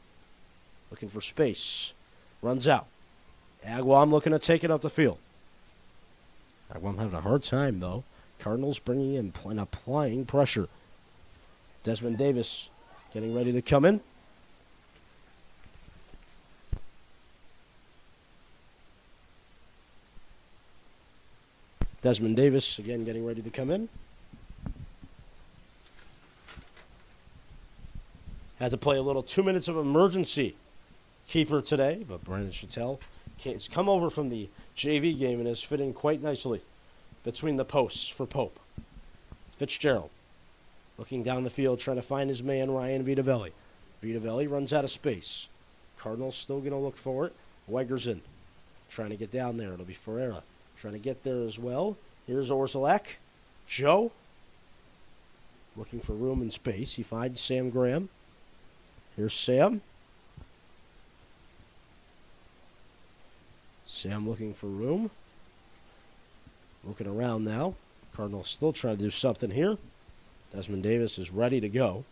looking for space. Runs out. Agawam looking to take it up the field. Agawam having a hard time, though. Cardinals bringing in and applying pressure. Desmond Davis getting ready to come in. Desmond Davis again getting ready to come in. Had to play a little 2 minutes of emergency keeper today, but Brandon Chattel has come over from the JV game and is fitting quite nicely between the posts for Pope. Fitzgerald looking down the field, trying to find his man, Ryan Vitavelli. Vitavelli runs out of space. Cardinals still going to look for it. Wegerson trying to get down there. It'll be Ferreira trying to get there as well. Here's Orzelak. Joe looking for room and space. He finds Sam Graham. Here's Sam. Sam looking for room. Looking around now. Cardinals still trying to do something here. Desmond Davis is ready to go.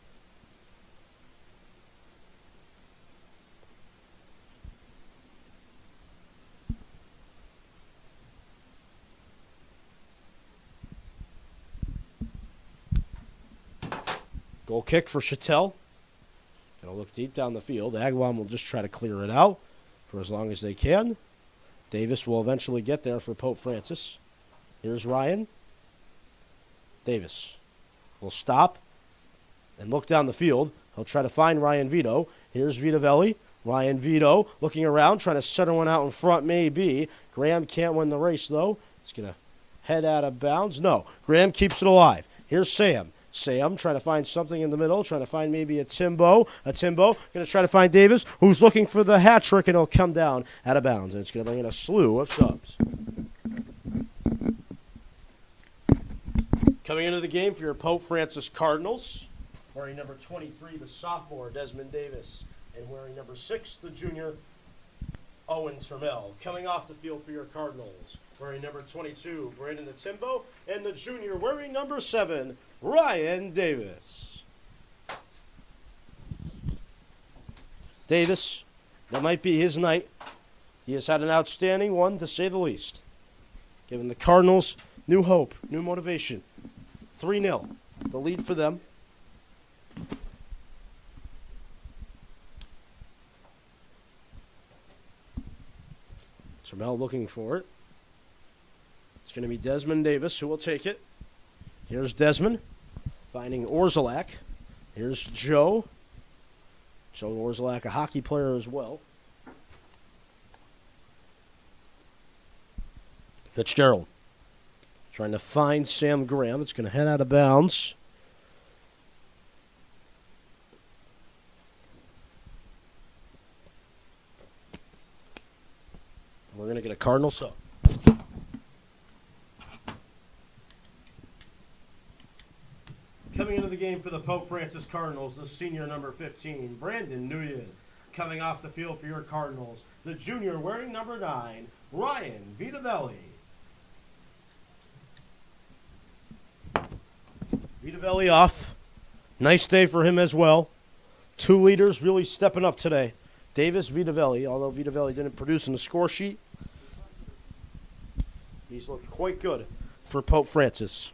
Goal kick for Chattel. Going to look deep down the field. Agawam will just try to clear it out for as long as they can. Davis will eventually get there for Pope Francis. Here's Ryan. Davis will stop and look down the field. He'll try to find Ryan Vito. Here's Vitavelli. Ryan Vito looking around, trying to center one out in front, maybe. Graham can't win the race, though. It's going to head out of bounds. No, Graham keeps it alive. Here's Sam. Sam trying to find something in the middle, trying to find maybe a Timbo. Going to try to find Davis, who's looking for the hat trick, and it'll come down out of bounds. And it's going to bring in a slew of subs. Coming into the game for your Pope Francis Cardinals, wearing number 23, the sophomore Desmond Davis, and wearing number 6, the junior Owen Turmel. Coming off the field for your Cardinals, wearing number 22, Brandon the Timbo, and the junior wearing number 7, Ryan Davis. Davis, that might be his night. He has had an outstanding one, to say the least. Giving the Cardinals new hope, new motivation. 3-0, the lead for them. Turmel looking for it. It's going to be Desmond Davis who will take it. Here's Desmond finding Orzelak. Here's Joe. Joe Orzelak, a hockey player as well. Fitzgerald trying to find Sam Graham. It's going to head out of bounds. We're going to get a Cardinal sub. Coming into the game for the Pope Francis Cardinals, the senior number 15, Brandon Nguyen. Coming off the field for your Cardinals, the junior wearing number 9, Ryan Vitavelli. Vitavelli off. Nice day for him as well. 2 leaders really stepping up today. Davis, Vitavelli, although Vitavelli didn't produce in the score sheet. He's looked quite good for Pope Francis.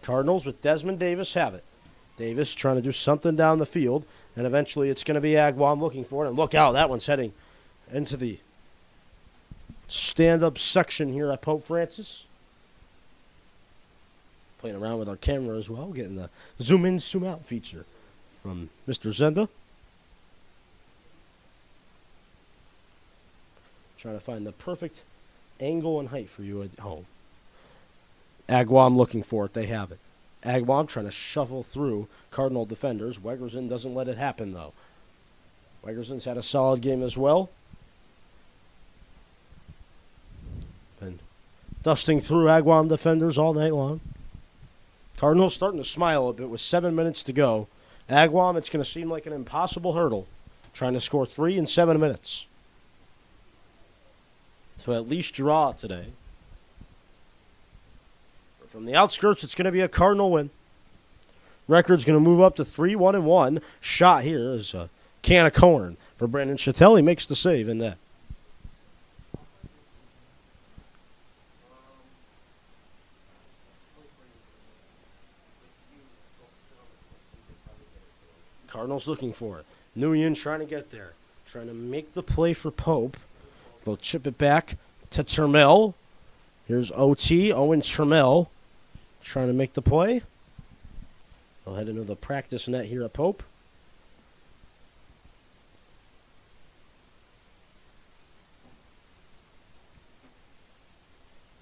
Cardinals with Desmond Davis have it. Davis trying to do something down the field, and eventually it's going to be Agawam looking for it. And look out, that one's heading into the stand-up section here at Pope Francis. Playing around with our camera as well, getting the zoom-in, zoom-out feature from Mr. Zenda. Trying to find the perfect angle and height for you at home. Agawam looking for it. They have it. Agawam trying to shuffle through Cardinal defenders. Wegerson doesn't let it happen, though. Wegerson's had a solid game as well. Been dusting through Agawam defenders all night long. Cardinals starting to smile a bit with 7 minutes to go. Agawam, it's going to seem like an impossible hurdle, trying to score 3 in 7 minutes. So at least draw today. From the outskirts, it's going to be a Cardinal win. Record's going to move up to 3-1-1. Shot here is a can of corn for Brandon Chattel. He makes the save in that. Cardinals looking for it. Nguyen trying to get there. Trying to make the play for Pope. They'll chip it back to Turmel. Here's OT, Owen Turmel. Trying to make the play. They'll head into the practice net here at Pope.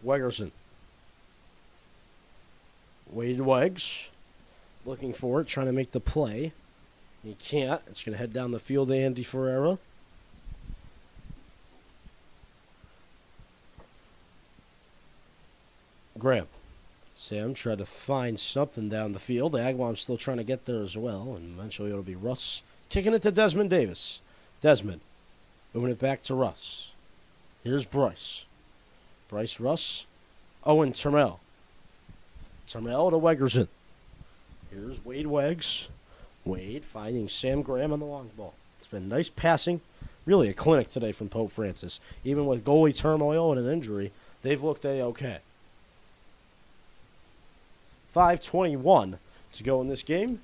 Wegerson. Wade Weggs. Looking for it, trying to make the play. He can't. It's going to head down the field to Andy Ferreira. Graham. Sam tried to find something down the field. Agawam's still trying to get there as well. And eventually it'll be Russ kicking it to Desmond Davis. Desmond moving it back to Russ. Here's Bryce. Bryce Russ. Owen Turmel. Turmel to Wegerson. Here's Wade Weggs. Wade finding Sam Graham on the long ball. It's been nice passing. Really a clinic today from Pope Francis. Even with goalie turmoil and an injury, they've looked A-okay. 5:21 to go in this game.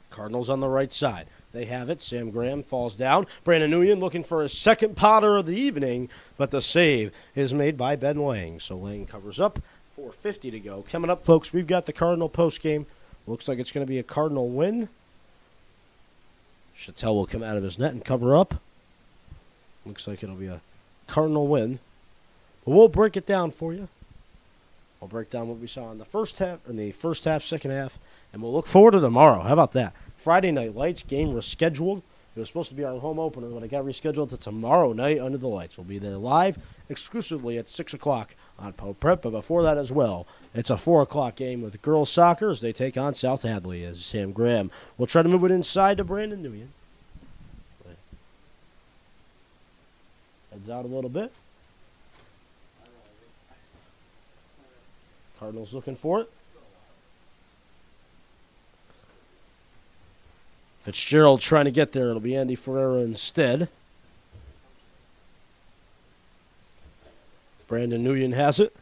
Cardinals on the right side. They have it. Sam Graham falls down. Brandon Nguyen looking for his second Potter of the evening, but the save is made by Ben Lang. So Lang covers up 4:50 to go. Coming up, folks, we've got the Cardinal postgame. Looks like it's going to be a Cardinal win. Chattel will come out of his net and cover up. Looks like it'll be a Cardinal win. But we'll break it down for you. We'll break down what we saw in the first half, second half, and we'll look forward to tomorrow. How about that? Friday Night Lights game rescheduled. It was supposed to be our home opener, but it got rescheduled to tomorrow night under the lights. We'll be there live exclusively at 6 o'clock on Pope Prep. But before that as well, it's a 4 o'clock game with girls soccer as they take on South Hadley as Sam Graham will try to move it inside to Brandon Nguyen. Heads out a little bit. Cardinals looking for it. Fitzgerald trying to get there. It'll be Andy Ferreira instead. Brandon Nguyen has it.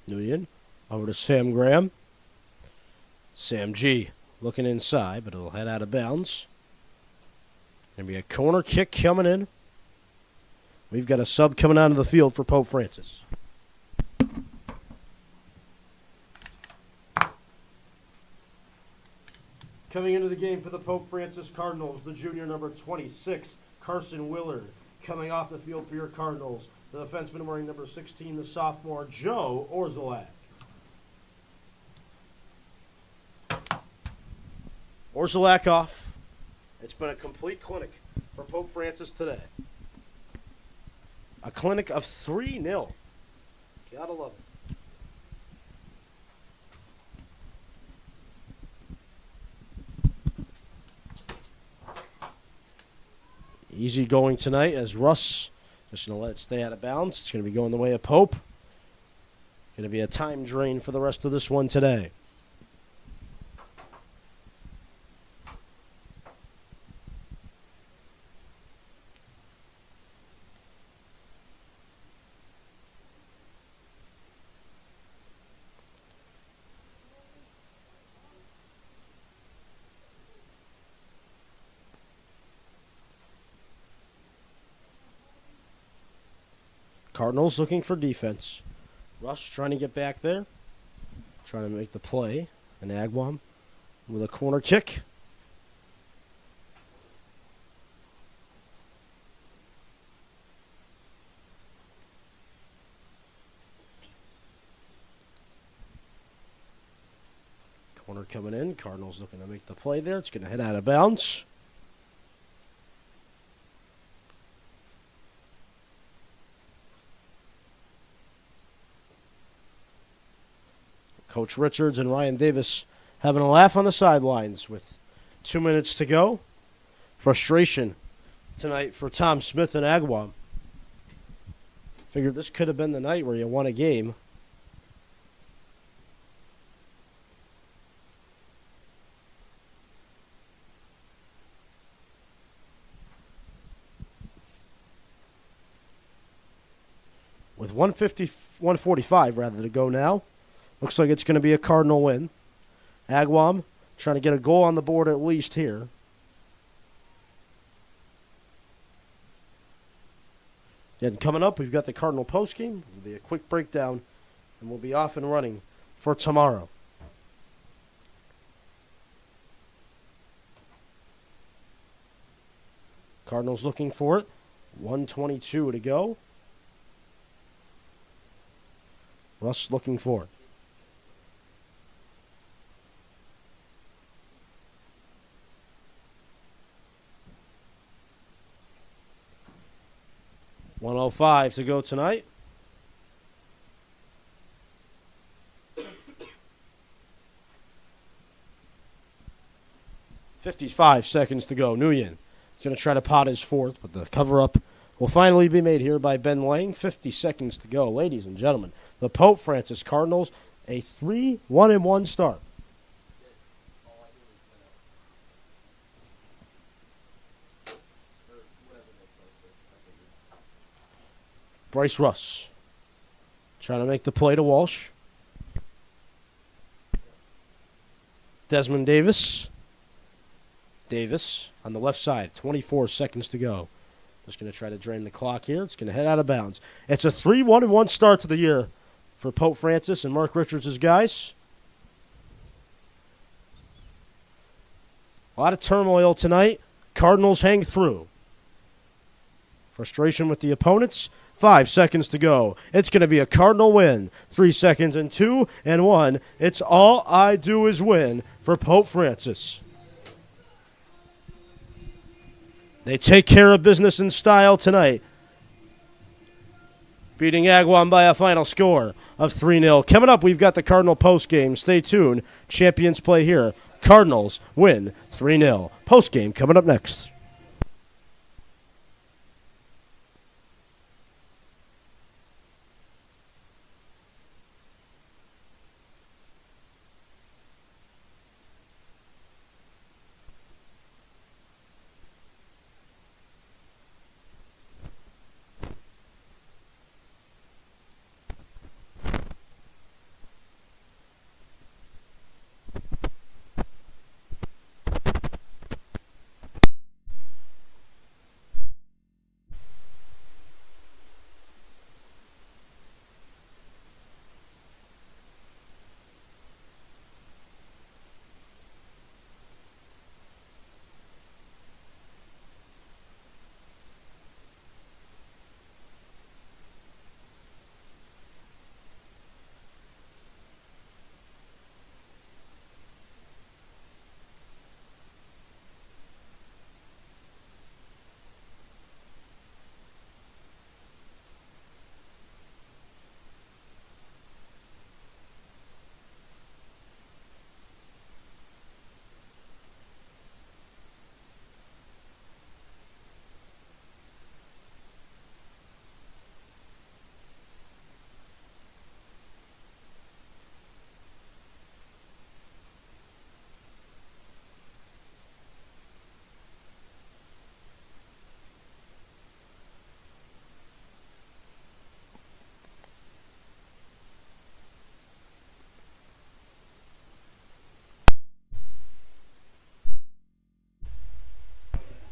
Nguyen over to Sam Graham. Sam G looking inside, but it'll head out of bounds. Going to be a corner kick coming in. We've got a sub coming out of the field for Pope Francis. Coming into the game for the Pope Francis Cardinals, the junior number 26, Carson Willard. Coming off the field for your Cardinals, the defenseman wearing number 16, the sophomore, Joe Orzelak. Orzelak off. It's been a complete clinic for Pope Francis today. A clinic of 3-0. Gotta love it. Easy going tonight as Russ just going to let it stay out of bounds. It's going to be going the way of Pope. Going to be a time drain for the rest of this one today. Cardinals looking for defense. Rush trying to get back there. Trying to make the play. And Agawam with a corner kick. Corner coming in. Cardinals looking to make the play there. It's going to head out of bounds. Coach Richards and Ryan Davis having a laugh on the sidelines with 2 minutes to go. Frustration tonight for Tom Smith and Agawam. Figured this could have been the night where you won a game. With 145 rather to go now. Looks like it's going to be a Cardinal win. Agawam trying to get a goal on the board at least here. Then coming up, we've got the Cardinal postgame. It'll be a quick breakdown, and we'll be off and running for tomorrow. Cardinals looking for it. 1:22 to go. Russ looking for it. .105 to go tonight. .55 seconds to go. Nguyen is going to try to pot his fourth, but the cover-up will finally be made here by Ben Lang. 50 seconds to go. Ladies and gentlemen, the Pope Francis Cardinals, a 3-1-1 start. Bryce Russ trying to make the play to Walsh. Desmond Davis. Davis on the left side. 24 seconds to go. Just going to try to drain the clock here. It's going to head out of bounds. It's a 3-1-1 start to the year for Pope Francis and Mark Richards' guys. A lot of turmoil tonight. Cardinals hang through. Frustration with the opponents. 5 seconds to go. It's going to be a Cardinal win. 3 seconds and 2 and 1. It's all I do is win for Pope Francis. They take care of business in style tonight, beating Agawam by a final score of 3-0. Coming up, we've got the Cardinal postgame. Stay tuned. Champions play here. Cardinals win 3-0. Postgame coming up next.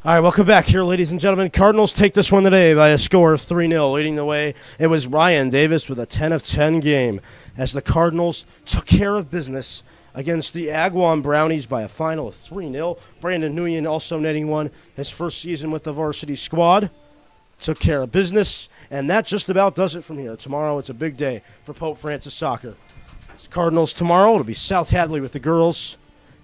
All right, welcome back here, ladies and gentlemen. Cardinals take this one today by a score of 3-0. Leading the way, it was Ryan Davis with a 10 of 10 game as the Cardinals took care of business against the Agawam Brownies by a final of 3-0. Brandon Nguyen also netting one his first season with the varsity squad. Took care of business, and that just about does it from here. Tomorrow, it's a big day for Pope Francis soccer. It's Cardinals tomorrow. It'll be South Hadley with the girls,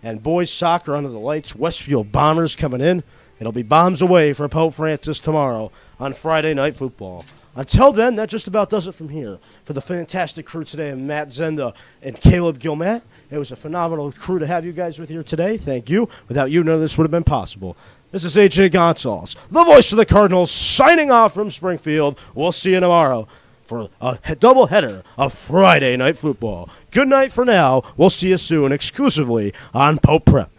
and boys soccer under the lights. Westfield Bombers coming in. It'll be bombs away for Pope Francis tomorrow on Friday Night Football. Until then, that just about does it from here. For the fantastic crew today of Matt Zenda and Caleb Gilmat, it was a phenomenal crew to have you guys with here today. Thank you. Without you, none of this would have been possible. This is AJ Gonzalez, the voice of the Cardinals, signing off from Springfield. We'll see you tomorrow for a doubleheader of Friday Night Football. Good night for now. We'll see you soon exclusively on Pope Prep.